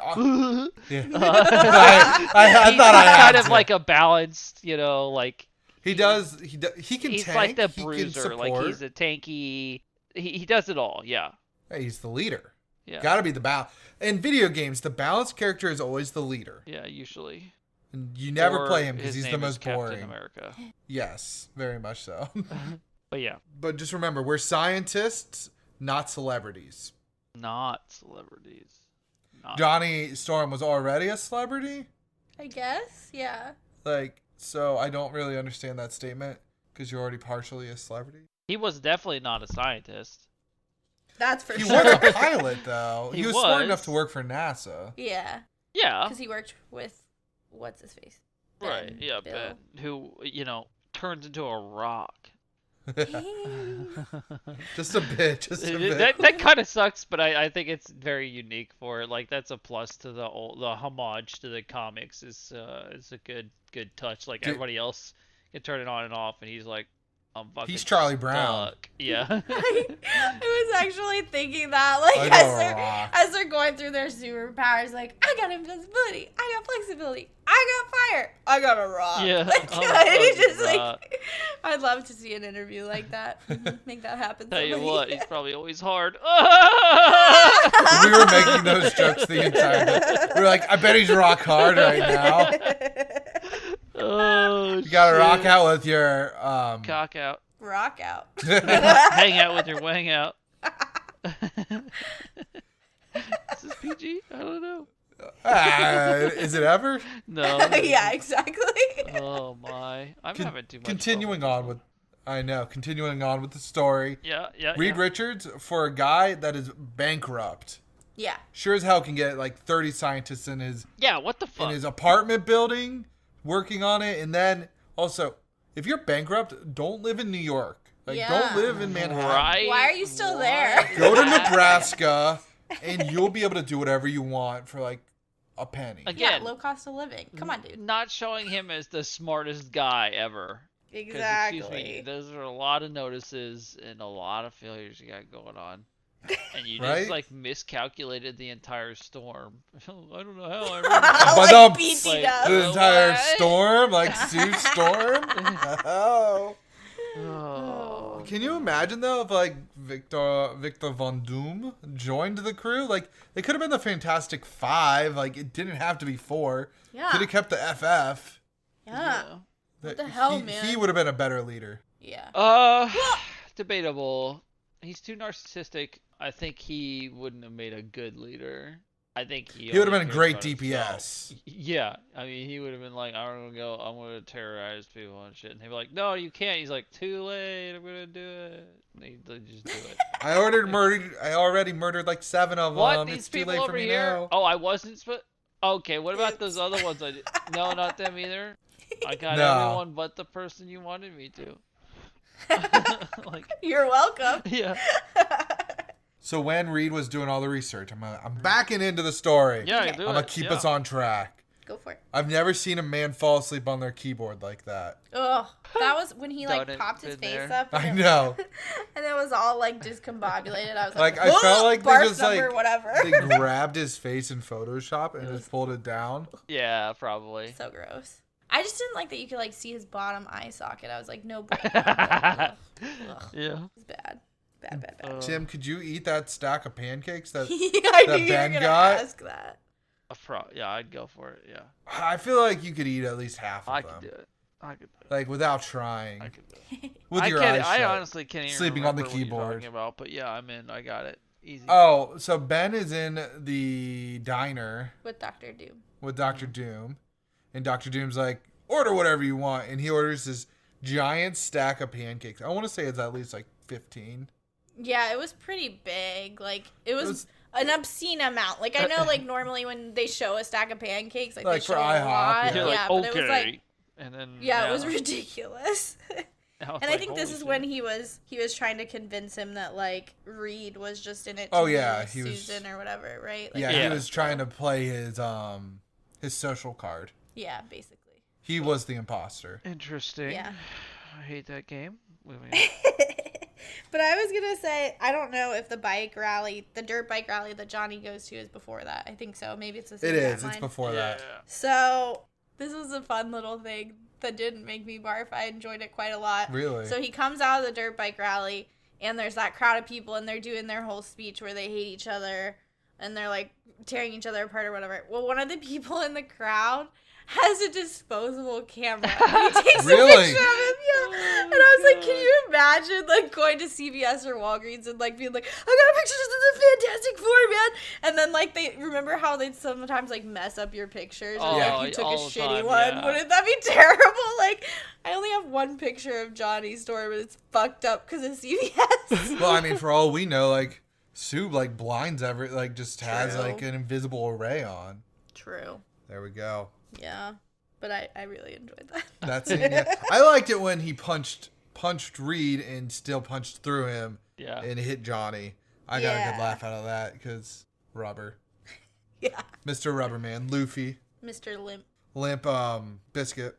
Yeah. He's I thought I had kind of to. like a balanced, you know, like He does. He can he's tank. like the he can bruiser, like support. he's a tanky. He does it all. Yeah, Hey, he's the leader. yeah, Got to be the balance. In video games, the balanced character is always the leader. yeah. Usually, And you never Or play him because his he's the name is most Captain boring. America. Yes, very much so. But yeah, But just remember, we're scientists, not celebrities. not celebrities. Not. Johnny Storm was already a celebrity. I guess. Yeah. Like, so I don't really understand that statement because you're already partially a celebrity. He was definitely not a scientist. That's for He sure. was a pilot, though. He He was smart enough was. to work for NASA. Yeah, Yeah. because he worked with what's his face. Right. Ben, Yeah. Bill. Ben, who turns into a rock. Just a bit. Just a bit. That kind of sucks, but I think it's very unique for it. Like that's a plus to the homage to the comics is a good touch. Like Dude. everybody else can turn it on and off, and he's like, I'm fucking He's Charlie Brown. stuck. Yeah. I was actually thinking that, like, I know a rock. as they're going through their superpowers, like, I got invincibility, I got flexibility, I got fire, I got a rock. Yeah, Like, I'm a it's just fucking like, I'd love to see an interview like that. Make that happen. Tell you somebody. what, he's probably always hard. We were making those jokes the entire time. We were like, I bet he's rock hard right now. Oh, You gotta shit. rock out with your Cock out. Rock out. Hang out with your wang out. Is this PG? I don't know. Is it ever? No. Yeah, exactly. Oh my. I'm having too much Continuing fun. on with, I know, continuing on with the story. Yeah. Reed yeah. Richards, for a guy that is bankrupt, Yeah. sure as hell can get like 30 scientists in his Yeah, what the fuck? apartment building working on it. And then also, if you're bankrupt, don't live in New York. Like, Yeah. don't live in Manhattan. Right? Why are you still there? Go to Nebraska, and you'll be able to do whatever you want for like a penny. Again, Yeah, low cost of living. Come on, dude. not showing him as the smartest guy ever. 'Cause, Exactly. Excuse me, those are a lot of notices and a lot of failures you got going on. And you Right? just like miscalculated the entire storm. I don't know how I But like no, BT like- does. The entire What? storm, like Sue Storm. Oh. Oh. Can you imagine though if like Victor Von Doom joined the crew? Like they could have been the Fantastic Five. Like it didn't have to be four. Yeah. Could have kept the FF. Yeah. What the hell, he, man? He would have been a better leader. Yeah. Debatable. He's too narcissistic. I think he wouldn't have made a good leader. I think he He would have only been a cares great about himself. DPS. Yeah, I mean, he would have been like, I'm gonna terrorize people and shit. And he'd be like, no, you can't. He's like, too late, I'm gonna do it. And he'd just do it. I already murdered like 7 of What? them. These It's too people late for over me here? now. Oh, I wasn't Okay, what about those It's- other ones I did? No, not them either. I got No. everyone but the person you wanted me to. Like, You're welcome. yeah. So when Reed was doing all the research, I'm backing into the story. Yeah, Okay. do I'm gonna it. keep yeah. us on track. Go for it. I've never seen a man fall asleep on their keyboard like that. Ugh. That was when he like Done it, popped his been face there. up. I and it- know. And it was all like discombobulated. I was Like, like, I felt like they barf just, number, like, whatever. They grabbed his face in Photoshop and just pulled it down. Yeah, probably. So gross. I just didn't like that you could like see his bottom eye socket. I was like, no. Ugh. Yeah. It's bad. Bad. Tim, could you eat that stack of pancakes that I that knew you were Ben gonna got? ask that. Yeah, I'd go for it. Yeah, I feel like you could eat at least half of I them. could do it. I could do it. Like without trying. I could do it. With your eyes I shut. honestly can't even Sleeping on the remember what you're keyboard. talking about, but yeah, I'm in. I got it. Easy. Oh, so Ben is in the diner With Dr. Doom. with Dr. Doom, and Dr. Doom's like, order whatever you want, and he orders this giant stack of pancakes. I want to say it's at least like 15. Yeah, it was pretty big. Like it was an obscene amount. Like I know, like normally when they show a stack of pancakes, like Like they for show a IHOP, lot. You're Yeah, like, but okay. it was like, and then yeah, it was ridiculous. I was And I like, think this holy is when shit. he was trying to convince him that like Reed was just in it. Oh, to yeah, be he was- Susan or whatever, right? Like, Yeah, Yeah. he was trying to play his social card. yeah, basically. He was the imposter. Interesting. Yeah. I hate that game. Moving But I was gonna say, I don't know if the dirt bike rally that Johnny goes to is before that. I think so. Maybe it's the same It is. timeline. It's before on. that. So this was a fun little thing that didn't make me barf. I enjoyed it quite a lot. Really? So he comes out of the dirt bike rally, and there's that crowd of people, and they're doing their whole speech where they hate each other, and they're like tearing each other apart or whatever. Well, one of the people in the crowd has a disposable camera. And he takes Really? a picture of him. Yeah. And I was like, can you imagine like going to CVS or Walgreens and like being like, I got a picture of the Fantastic Four, man. And then like they remember how they sometimes like mess up your pictures. Oh, Or, Yeah. like you took a all the shitty time, one. yeah. Wouldn't that be terrible? Like I only have one picture of Johnny's store, but it's fucked up because of CVS. Well, I mean, for all we know, like suit like blinds just has True. like an invisible array on. True. There we go. Yeah. But I really enjoyed that. That's it. Yeah. I liked it when he punched Reed and still punched through him. Yeah. And hit Johnny. I got a good laugh out of that because rubber. Yeah. Mr. Rubberman, Luffy. Mr. Limp Biscuit.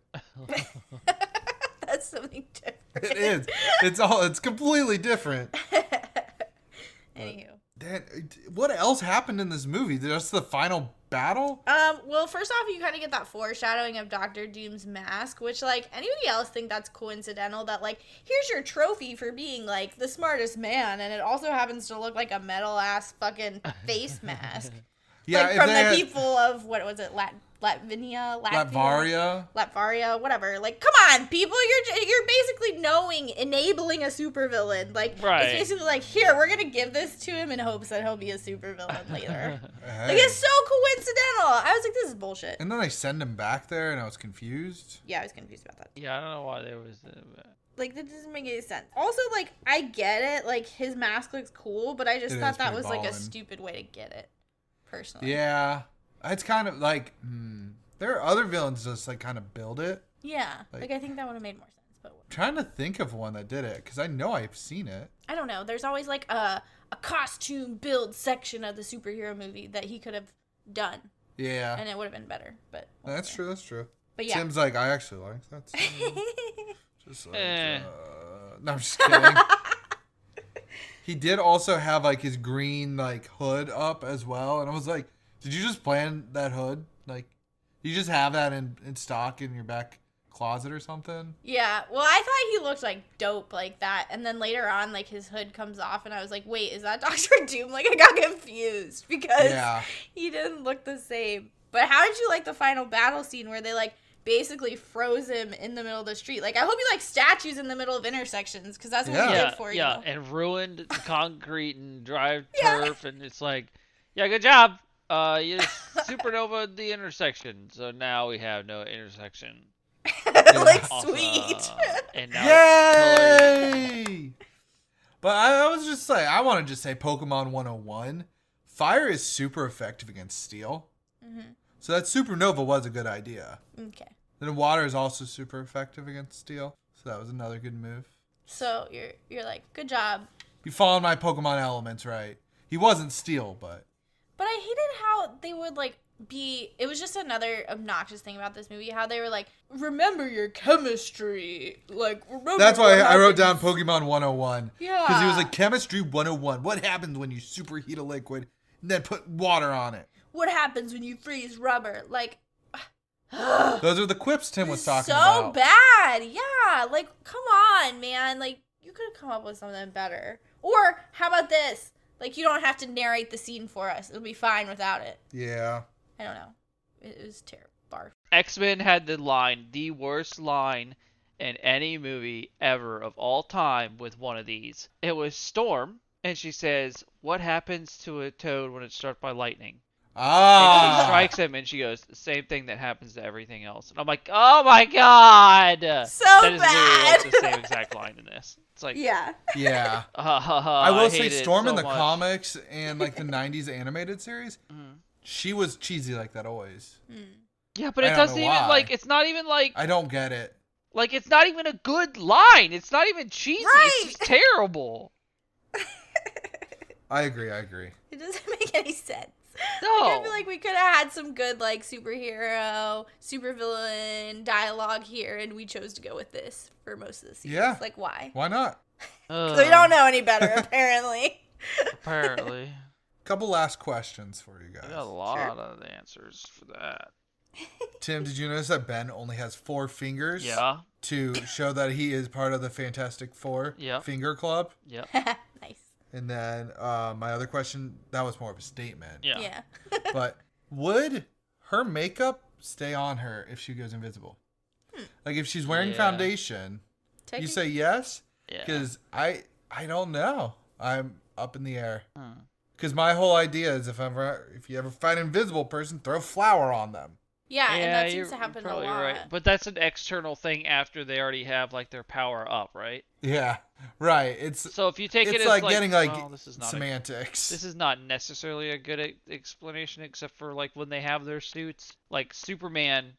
That's something different. It is. It's completely different. Anywho. What else happened in this movie? Just the final battle? Well, first off, you kind of get that foreshadowing of Doctor Doom's mask, which, like, anybody else think that's coincidental that, like, here's your trophy for being, like, the smartest man, and it also happens to look like a metal-ass fucking face mask. Yeah, like, from the people of, what was it, Latvia, whatever. Like, come on, people, you're basically enabling a supervillain. Like, right. It's basically like, here, we're gonna give this to him in hopes that he'll be a supervillain later. Hey. Like, it's so coincidental. I was like, this is bullshit. And then they send him back there, and I was confused. Yeah, I was confused about that. Yeah, I don't know why there was. Like, that doesn't make any sense. Also, like, I get it. Like, his mask looks cool, but I just thought that was, like, a stupid way to get it, personally. Yeah. It's kind of like, there are other villains just like kind of build it. Yeah. Like I think that would have made more sense. But I'm trying to think of one that did it because I know I've seen it. I don't know. There's always like a costume build section of the superhero movie that he could have done. Yeah. And it would have been better. But That's true. But yeah. Tim's like, I actually like that. Just like, no, I'm just kidding. He did also have like his green like hood up as well, and I was like, did you just plan that hood? Like, you just have that in stock in your back closet or something? Yeah. Well, I thought he looked like dope like that. And then later on, like his hood comes off and I was like, wait, is that Dr. Doom? Like I got confused because he didn't look the same. But how did you like the final battle scene where they like basically froze him in the middle of the street? Like I hope you like statues in the middle of intersections because that's what he did for you. Yeah, and ruined the concrete and dry turf. And it's like, yeah, good job. You supernova the intersection, so now we have no intersection. Like awesome. Sweet. And now Yay! But I was just like, I want to just say Pokemon 101. Fire is super effective against steel. Mm-hmm. So that supernova was a good idea. Okay. Then water is also super effective against steel. So that was another good move. So you're like, good job. You followed my Pokemon elements right. He wasn't steel, but I hated how they would, like, be... It was just another obnoxious thing about this movie, how they were like, remember your chemistry. Like, remember that's why I wrote happens. down Pokemon 101. Yeah. Because he was like, Chemistry 101. What happens when you superheat a liquid and then put water on it? What happens when you freeze rubber? Like... Those are the quips Tim was talking so about. So bad. Yeah. Like, come on, man. Like, you could have come up with something better. Or, how about this? Like, you don't have to narrate the scene for us. It'll be fine without it. Yeah. I don't know. It was terrible. Barf. X-Men had the worst line in any movie ever of all time with one of these. It was Storm, and she says, what happens to a toad when it's struck by lightning? And she strikes him, and she goes, the same thing that happens to everything else. And I'm like, oh my god! So that is bad! literally the same exact line in this. It's like, yeah. Yeah. I will say hate Storm it in so the much. comics and like the 90s animated series, she was cheesy like that always. Yeah, but I it don't doesn't know even, why. like, it's not even like... I don't get it. Like, it's not even a good line. It's not even cheesy. Right. It's just terrible. I agree. It doesn't make any sense. No. Like, I feel like we could have had some good, like, superhero, supervillain dialogue here, and we chose to go with this for most of the series. Yeah. Like, why? Why not? So we don't know any better, apparently. Apparently. Couple last questions for you I guys. got a lot of answers for that. Tim, did you notice that Ben only has 4 fingers? Yeah. To show that he is part of the Fantastic Four finger club? Yep. Nice. And then my other question, that was more of a statement. Yeah. But would her makeup stay on her if she goes invisible? Like if she's wearing foundation, you say yes? Yeah. Because I don't know. I'm up in the air. Because my whole idea is if you ever find an invisible person, throw flour on them. Yeah, and that seems you're to happen a probably lot. right. But that's an external thing after they already have, like, their power up, right? Yeah. Right. It's So if you take it it's as like getting like well, this is not semantics. this is not necessarily a good explanation, except for like when they have their suits, like Superman,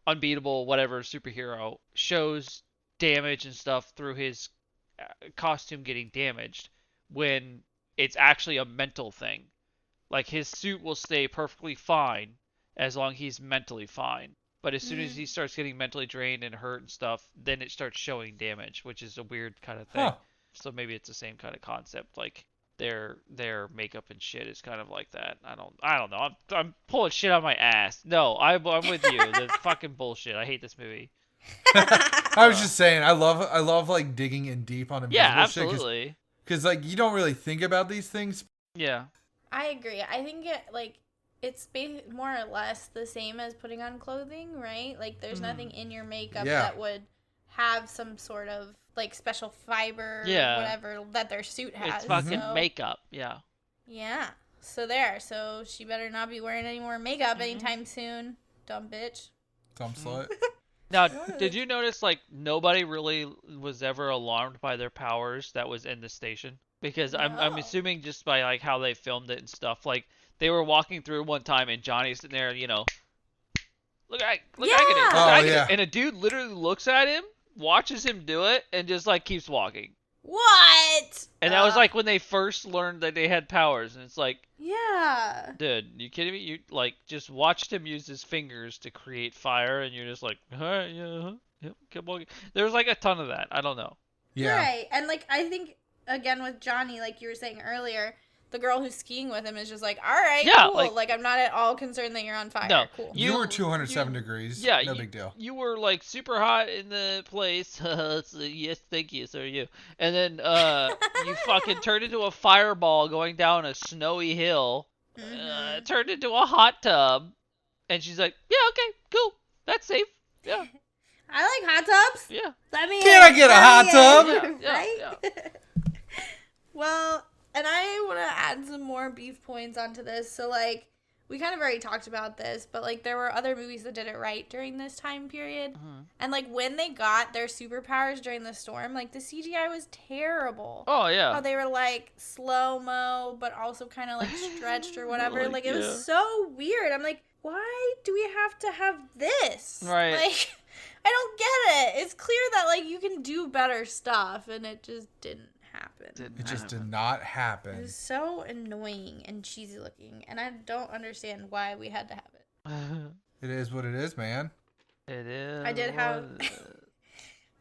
unbeatable, whatever superhero shows damage and stuff through his costume getting damaged when it's actually a mental thing. Like his suit will stay perfectly fine as long as he's mentally fine. But as soon as he starts getting mentally drained and hurt and stuff, then it starts showing damage, which is a weird kind of thing. Huh. So maybe it's the same kind of concept. Like their makeup and shit is kind of like that. I don't know. I'm pulling shit out of my ass. No, I'm with you. The fucking bullshit. I hate this movie. I was just saying, I love like digging in deep on invisible Yeah, shit. absolutely. Because like you don't really think about these things. Yeah. I agree. I think it's more or less the same as putting on clothing, right? Like there's nothing in your makeup that would have some sort of like special fiber or whatever that their suit has. It's fucking makeup. Yeah. Yeah. So she better not be wearing any more makeup anytime soon. Dumb bitch. Dumb slut. Now, did you notice like nobody really was ever alarmed by their powers that was in the station? Because I'm assuming just by like how they filmed it and stuff, like they were walking through one time and Johnny's sitting there, look, I get it. And a dude literally looks at him, watches him do it, and just like keeps walking. What? And that was like when they first learned that they had powers, and it's like, yeah, dude, you kidding me? You like just watched him use his fingers to create fire, and you're just like, all right, yeah, keep walking. There's like a ton of that. I don't know. Yeah. Right, and like I think again with Johnny, like you were saying earlier, the girl who's skiing with him is just like, all right, cool. Like I'm not at all concerned that you're on fire. No, cool. You were 207 degrees. Yeah, no big deal. You were like super hot in the place. Yes, thank you. So are you. And then you fucking turned into a fireball going down a snowy hill. Turned into a hot tub. And she's like, yeah, okay, cool. That's safe. Yeah. I like hot tubs. Yeah. Can I get a hot tub? Yeah, right? yeah. Well, and I want to add some more beef points onto this. So, like, we kind of already talked about this, but, like, there were other movies that did it right during this time period. And, like, when they got their superpowers during the storm, like, the CGI was terrible. Oh, yeah. How they were, like, slow-mo, but also kind of, like, stretched or whatever. Like, it was so weird. I'm like, why do we have to have this? Right. Like, I don't get it. It's clear that, like, you can do better stuff, and it just didn't happen. It just did not happen. It was so annoying and cheesy looking, and I don't understand why we had to have it. It is what it is, man. It is. I did have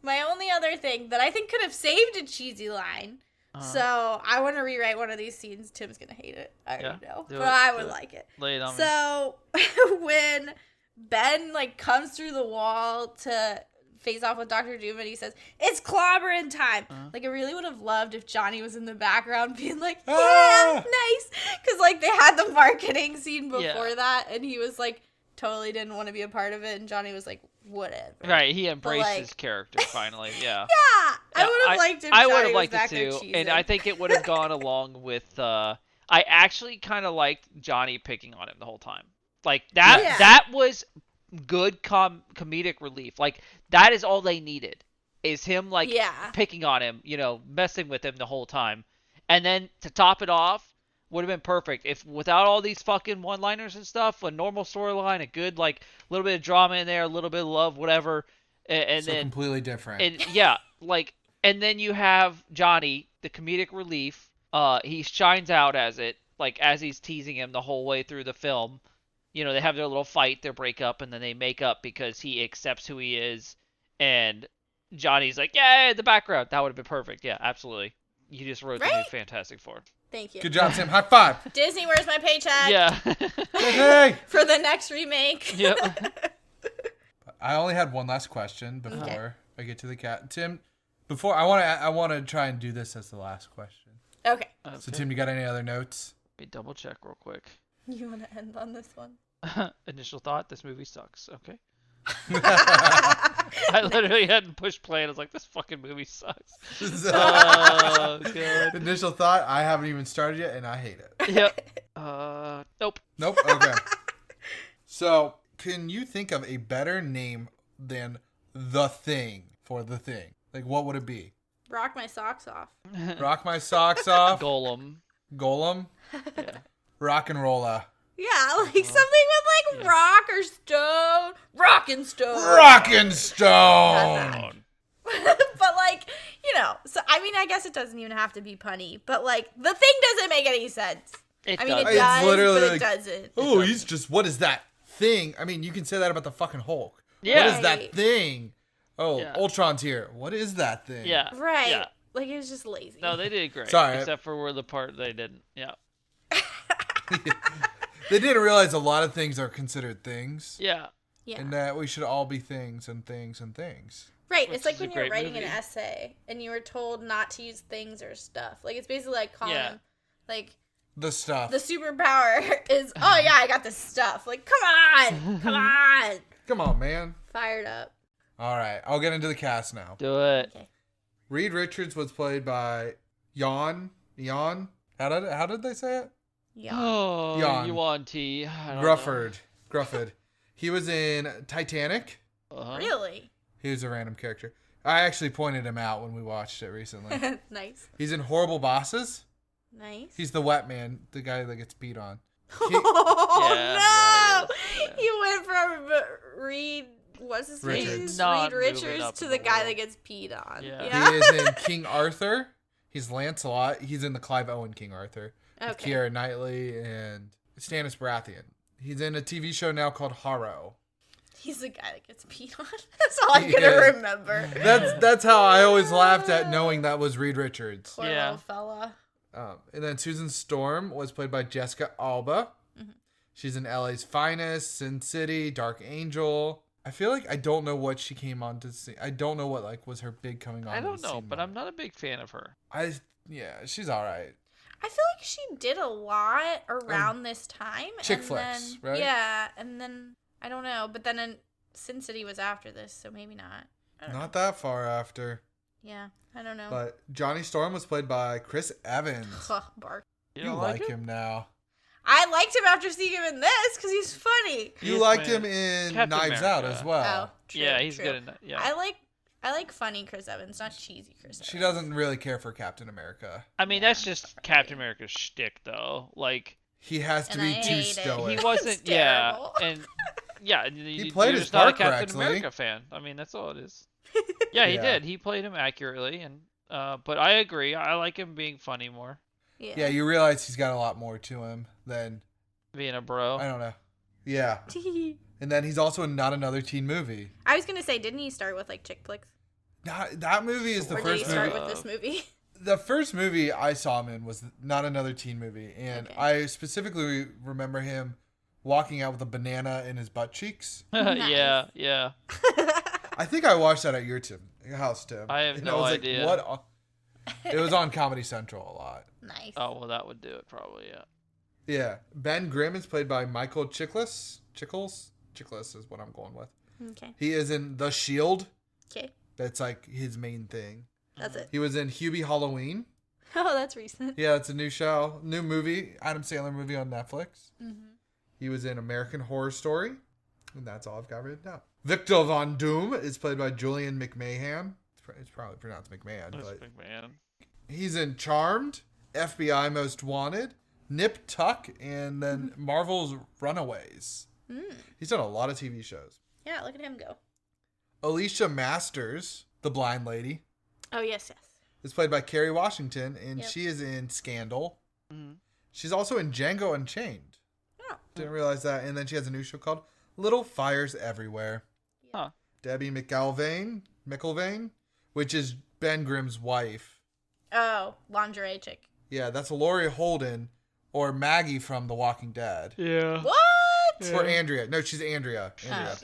my only other thing that I think could have saved a cheesy line. So I want to rewrite one of these scenes. Tim's gonna hate it. I already know, but I would like it. Lay it on me. So when Ben like comes through the wall to face off with Dr. Doom and he says, it's clobbering time. Like, I really would have loved if Johnny was in the background being like, yeah, nice. Because, like, they had the marketing scene before that, and he was, like, totally didn't want to be a part of it, and Johnny was like, whatever. Right, he embraced his character, finally, yeah. Yeah, I would have liked it I would have liked it, too, and I think it would have gone along with, I actually kind of liked Johnny picking on him the whole time. Like, that was good comedic relief. Like, that is all they needed, is him like picking on him, messing with him the whole time. And then to top it off would have been perfect if without all these fucking one-liners and stuff, a normal storyline, a good like little bit of drama in there, a little bit of love, whatever, and so then completely different. And and then you have Johnny, the comedic relief. He shines out as he's teasing him the whole way through the film. They have their little fight, their breakup, and then they make up because he accepts who he is. And Johnny's like, yeah, the background. That would have been perfect. Yeah, absolutely. You just wrote the new Fantastic Four. Thank you. Good job, Tim. High five. Disney, where's my paycheck? Yeah. Hey. For the next remake. Yep. I only had one last question before I get to the cat. Tim, before I want to try and do this as the last question. Okay. So, Tim, you got any other notes? Let me double check real quick. You want to end on this one? Initial thought, this movie sucks. Okay. I literally hadn't pushed play and I was like, this fucking movie sucks. Oh, God. Initial thought, I haven't even started yet and I hate it. Yep. Nope. Nope. Okay. So, can you think of a better name than The Thing for The Thing? Like, what would it be? Rock my socks off. Rock my socks off. Golem. Golem. Yeah. Rock and rolla. Yeah, like something with like Yeah. rock or stone. Rock and stone. Rock and stone. But like, so I mean, I guess it doesn't even have to be punny, but like the thing doesn't make any sense. It I mean, it does. It's does, literally but it like, doesn't. Oh, he's just, what is that thing? I mean, you can say that about the fucking Hulk. Yeah. What is that Right. thing? Oh, Yeah. Ultron's here. What is that thing? Yeah. Right. Yeah. Like it was just lazy. No, they did great. Sorry. Except for the part they didn't. Yeah. They didn't realize a lot of things are considered things. Yeah. Yeah. And that we should all be things and things and things. Right. Which It's like is a when you're great writing movie. an essay and you were told not to use things or stuff. Like it's basically like calling Yeah. them like The stuff. the superpower is oh yeah, I got this stuff. Like come on. Come on. Come on, man. Fired up. All right, I'll get into the cast now. Do it. Okay. Reed Richards was played by Jan. How did they say it? Yeah. Oh, Yawn. you want tea? I don't Grufford. He was in Titanic. know. Uh-huh. Really? He was a random character. I actually pointed him out when we watched it recently. Nice. He's in Horrible Bosses. Nice. He's the wet man, the guy that gets beat on. Oh Yeah, no! yeah. You went from Reed, what's his Richards. name? Not Reed moving Richards up to in the the guy world. that gets peed on. Yeah. He is in King Arthur. He's Lancelot. He's in the Clive Owen King Arthur. With Okay. Keira Knightley and Stannis Baratheon. He's in a TV show now called Harrow. He's the guy that gets peed on. That's all I'm gonna Yeah. remember. That's how I always laughed at knowing that was Reed Richards. Poor Yeah. little fella. And then Susan Storm was played by Jessica Alba. Mm-hmm. She's in LA's Finest, Sin City, Dark Angel. I feel like I don't know what she came on to see. I don't know what like was her big coming on. I don't to the know, scene but moment. I'm not a big fan of her. She's all right. I feel like she did a lot around this time. chick and flicks, then, right? Yeah, and then I don't know, but then Sin City was after this, so maybe not. I don't know. Not that far after. Yeah, I don't know. But Johnny Storm was played by Chris Evans. Bark. You don't like it? him now. I liked him after seeing him in this because he's funny. You Yes, liked man. him in Captain Knives Out America. as well. Oh, true, Yeah, he's true. good in that. Yeah. I like funny Chris Evans, not cheesy Chris Evans. She doesn't really care for Captain America. I mean, that's just Captain America's shtick, though. Like, He has to And be I too hate it. stoic. he wasn't. It's yeah, terrible. and yeah, He played you're his just not a part Captain correctly. America fan. I mean, that's all it is. Yeah, he Yeah. did. He played him accurately, and but I agree. I like him being funny more, Yeah, you realize he's got a lot more to him than, being a bro. I don't know. Yeah. And then he's also in Not Another Teen Movie. I was gonna say, didn't he start with like chick flicks, That movie is the or did he first start movie. with this movie? The first movie I saw him in was Not Another Teen Movie. And Okay. I specifically remember him walking out with a banana in his butt cheeks. Yeah, yeah. I think I watched that at your house, Tim. I have And no was idea. Like, what? It was on Comedy Central a lot. Nice. Oh well, that would do it probably. Yeah. Yeah. Ben Grimm is played by Michael Chiklis. Chiklis is what I'm going with. Okay. He is in The Shield. Okay. That's like his main thing. That's it. He was in Hubie Halloween. Oh, that's recent. Yeah, it's a new movie, Adam Sandler movie on Netflix. Mm-hmm. He was in American Horror Story. And that's all I've got written down. Victor Von Doom is played by Julian McMahon. It's probably pronounced McMahon, That's but big man. he's in Charmed, FBI Most Wanted, Nip Tuck, and then Marvel's Runaways. He's done a lot of TV shows. Yeah, look at him go. Alicia Masters, the blind lady, Oh yes, yes. is played by Kerry Washington, and Yep. she is in Scandal. Mhm. She's also in Django Unchained. Oh. Didn't realize that. And then she has a new show called Little Fires Everywhere. Huh. Debbie McIlvaine, which is Ben Grimm's wife. Oh, lingerie chick. Yeah, that's Laurie Holden or Maggie from The Walking Dead. Yeah. What? Or Andrea. No, she's Andrea.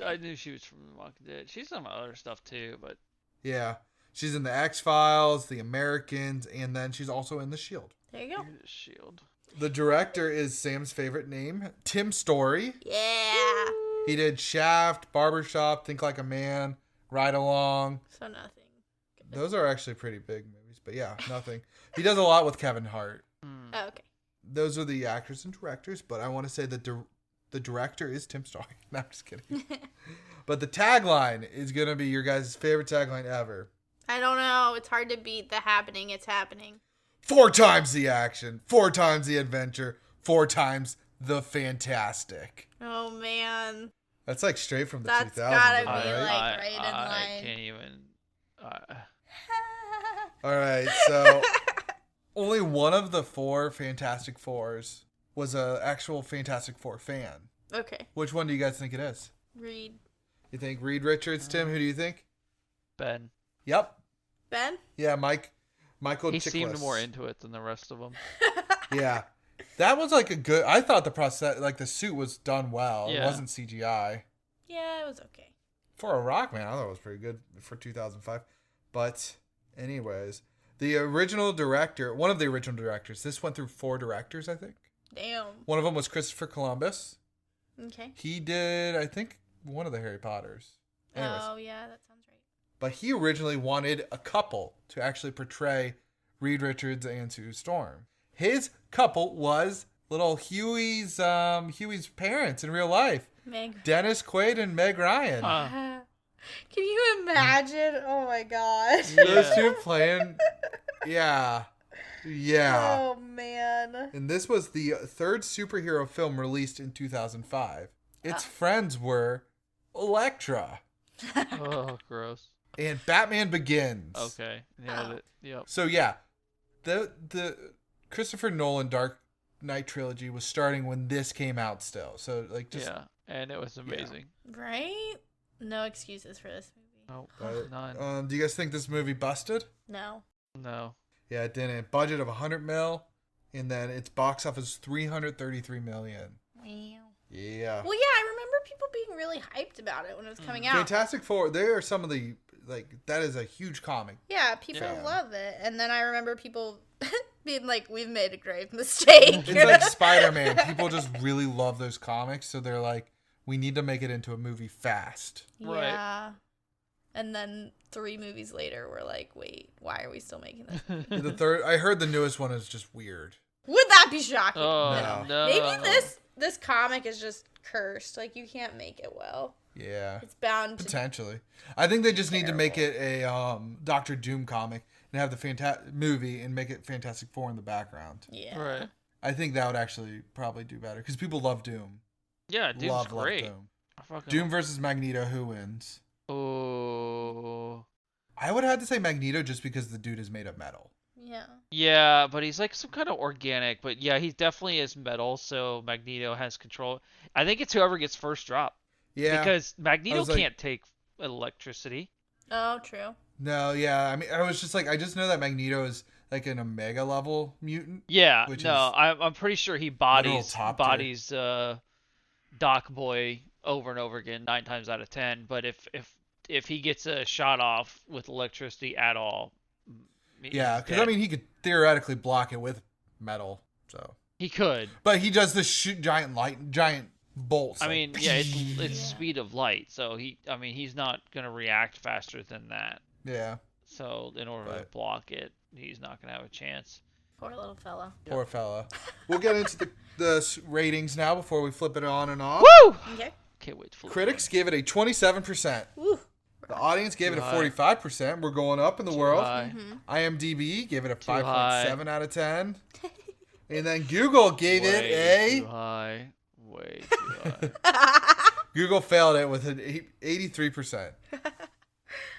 I knew she was from The Walking Dead. She's done other stuff too, but Yeah. She's in The X-Files, The Americans, and then she's also in The Shield. There you go. here's the Shield. The director is Sam's favorite name, Tim Story. Yeah. He did Shaft, Barbershop, Think Like a Man, Ride Along. So nothing. Those are actually pretty big movies, but yeah, nothing. He does a lot with Kevin Hart. Oh, okay. Those are the actors and directors, but I want to say that the director is Tim Story. No, I'm just kidding. But the tagline is going to be your guys' favorite tagline ever. I don't know. It's hard to beat the happening. It's happening. 4 times the action, 4 times the adventure, 4 times the fantastic. Oh, man. That's like straight from the That's 2000s. gotta right? be like right in I line. can't even. All right, so only one of the 4 Fantastic Fours was a actual Fantastic Four fan. Okay. Which one do you guys think it is? Reed. You think Reed Richards, Tim? Who do you think? Ben. Yep. Ben? Yeah, Michael He Chiklis. seemed more into it than the rest of them. Yeah. That was like a good... I thought the process, like the suit was done well. It Yeah. wasn't CGI. Yeah, it was okay. For a rock man, I thought it was pretty good for 2005. But anyways, the original director, one of the original directors, this went through 4 directors, I think. Damn. One of them was Christopher Columbus. Okay. He did, I think, one of the Harry Potters. Anyways, Oh, yeah, that sounds right. but he originally wanted a couple to actually portray Reed Richards and Sue Storm. His couple was little Huey's parents in real life. Meg. Dennis Quaid and Meg Ryan. Can you imagine? Oh, my God. Those 2 playing. Yeah. Yeah. Oh, man. And this was the 3rd superhero film released in 2005. Its friends were Elektra Oh, gross. and Batman Begins. Okay. Yeah. Yep. So yeah, the Christopher Nolan Dark Knight trilogy was starting when this came out still. So like just Yeah, and it was amazing. Right? No excuses for this movie. No, but, none. do you guys think this movie busted? No. No. Yeah, it didn't. Budget of 100 mil, and then its box office 333 million. Wow. Yeah. Well, yeah, I remember people being really hyped about it when it was coming out. Fantastic Four. They are some of the that is a huge comic. Yeah, people Yeah. love it. And then I remember people being like, we've made a grave mistake. It's like Spider-Man. People just really love those comics, so they're like, we need to make it into a movie fast. Right. Yeah. And then 3 movies later, we're like, wait, why are we still making this movie? The third, I heard the newest one is just weird. Would that be shocking? Oh, no. Maybe this comic is just cursed. Like, you can't make it well. Yeah. It's bound to. Potentially. I think they just need to make Terrible. it a Doctor Doom comic and have the movie and make it Fantastic Four in the background. Yeah. Right. I think that would actually probably do better because people love Doom. Yeah, Doom's love great. Doom. I fucking Doom versus Magneto, who wins? Oh. I would have to say Magneto just because the dude is made of metal. Yeah. Yeah, but he's like some kind of organic. But yeah, he definitely is metal, so Magneto has control. I think it's whoever gets first drop. Yeah. Because Magneto was like- can't take electricity. Oh, true. No, yeah. I mean, I was just like, I just know that Magneto is like an Omega level mutant. Yeah, Which no, is I'm pretty sure he bodies top tier. bodies Doc Boy over and over again 9 times out of 10. But if he gets a shot off with electricity at all, he's Yeah, because dead. I mean, he could theoretically block it with metal. So, he could. but he does this giant bolts. I like, mean, yeah, it's speed of light, so he's not gonna react faster than that. yeah. So in order to Right. block it, he's not gonna have a chance. Poor little fella. Poor fella. We'll get into the ratings now before we flip it on and off. Woo! Okay. Can't wait to flip. Critics gave it a 27%. Woo. The audience gave it a Too high. 45%. We're going up in the world. High. IMDb gave it a Too high. 5.7 out of 10. And then Google gave it Way too a... high. Way too high. Google failed it with an 83%.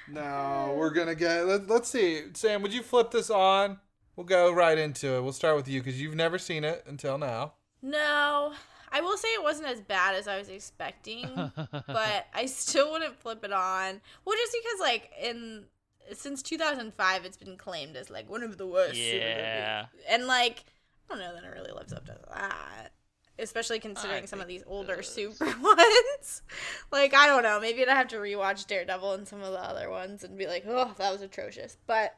Now we're going to get... Let's see. Sam, would you flip this on? We'll go right into it. We'll start with you because you've never seen it until now. No, I will say it wasn't as bad as I was expecting, but I still wouldn't flip it on. Well, just because like since 2005, it's been claimed as like one of the worst. Yeah. Super movies. And like I don't know that it really lives up to that. Especially considering I some of think these it older does. super ones. Like, I don't know. Maybe I'd have to rewatch Daredevil and some of the other ones and be like, oh, that was atrocious. But,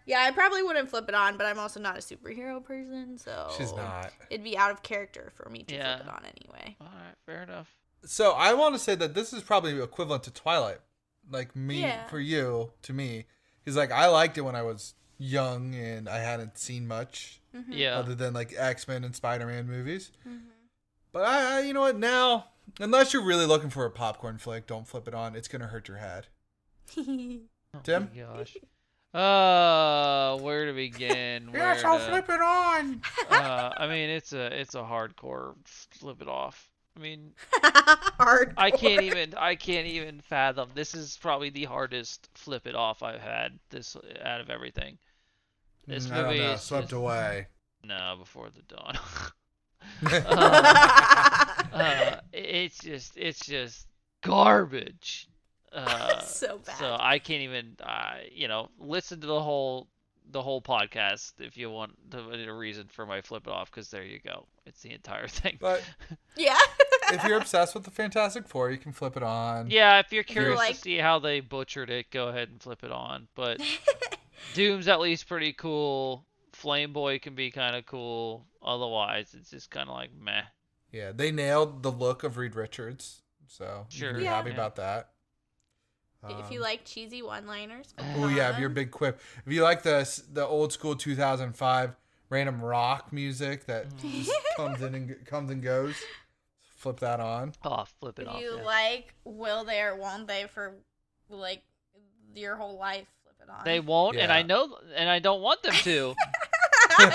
yeah, I probably wouldn't flip it on, but I'm also not a superhero person, so... She's not. It'd be out of character for me to Yeah. flip it on anyway. All right, fair enough. So I want to say that this is probably equivalent to Twilight. Like me, Yeah. for you, to me. Because like I liked it when I was young and I hadn't seen much Yeah. other than like X-Men and Spider-Man movies. But I, you know what, now, unless you're really looking for a popcorn flick, don't flip it on. It's going to hurt your head. Oh Tim? my gosh. Where to begin? Where Yes, I'll to... flip it on. I mean, it's a hardcore flip it off. I mean, Hardcore. I can't even fathom. This is probably the hardest flip it off I've had this out of everything. This I don't movie know. is Swept just, away. No, Before the Dawn. It's just garbage. So bad. So I can't even, listen to the whole podcast if you want a reason for my flip it off, because there you go. It's the entire thing. But Yeah. if you're obsessed with the Fantastic Four, you can flip it on. Yeah, if you're curious like- to see how they butchered it, go ahead and flip it on. But Doom's at least pretty cool. Flame Boy can be kind of cool. Otherwise, it's just kind of like meh. Yeah, they nailed the look of Reed Richards, so you Sure. can be Yeah. happy about that. If you like cheesy one-liners. Oh yeah, if you're a big quip. If you like the old school 2005 random rock music that just comes and goes, flip that on. Oh, flip it If off. you Yeah. like will they or won't they for like your whole life, flip it on. They won't, and Yeah. I know, and I don't want them to.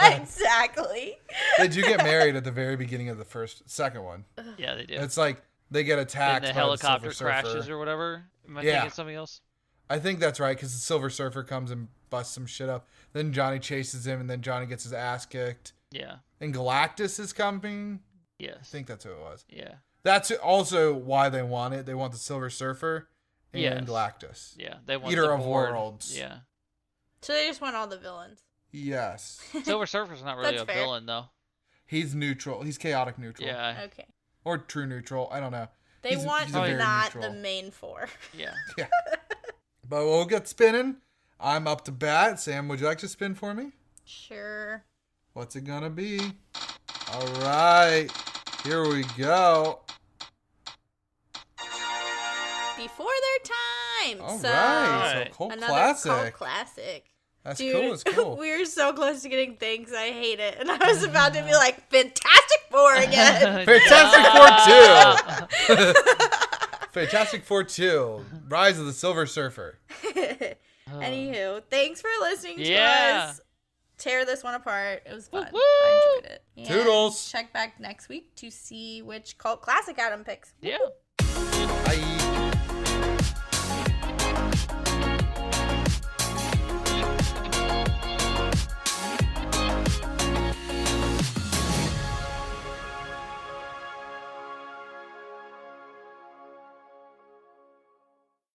Exactly. They do get married at the very beginning of the second one. Yeah, they do. It's like they get And attacked the by helicopter the Silver Surfer. crashes or whatever. Am I Yeah. thinking something else? I think that's right, because the Silver Surfer comes and busts some shit up. Then Johnny chases him, and then Johnny gets his ass kicked. Yeah. And Galactus is coming. I Yes. think that's who it was. Yeah. That's also why they want it. They want the Silver Surfer and Yes. Galactus. Yeah. They want Eater the of board. Worlds. Yeah. So they just want all the villains. Yes. Silver Surfer's not really That's a fair. villain though. He's neutral. He's chaotic neutral. Yeah. Okay. Or true neutral. I don't know. They He's- want he's a very not neutral. the main four. Yeah. But we'll get spinning. I'm up to bat. Sam, would you like to spin for me? Sure. What's it gonna be? All right. Here we go. Before their time. All so right. Right. So cult another classic. cult classic. That's Dude, cool. It's cool. we're so close to getting things. I hate it. And I was about to be like, Fantastic Four again. Fantastic Four 2. Fantastic Four 2. Rise of the Silver Surfer. Anywho, thanks for listening Yeah. to us tear this one apart. It was fun. Woo-woo! I enjoyed it. And Toodles. check back next week to see which cult classic Adam picks. Yeah. Bye.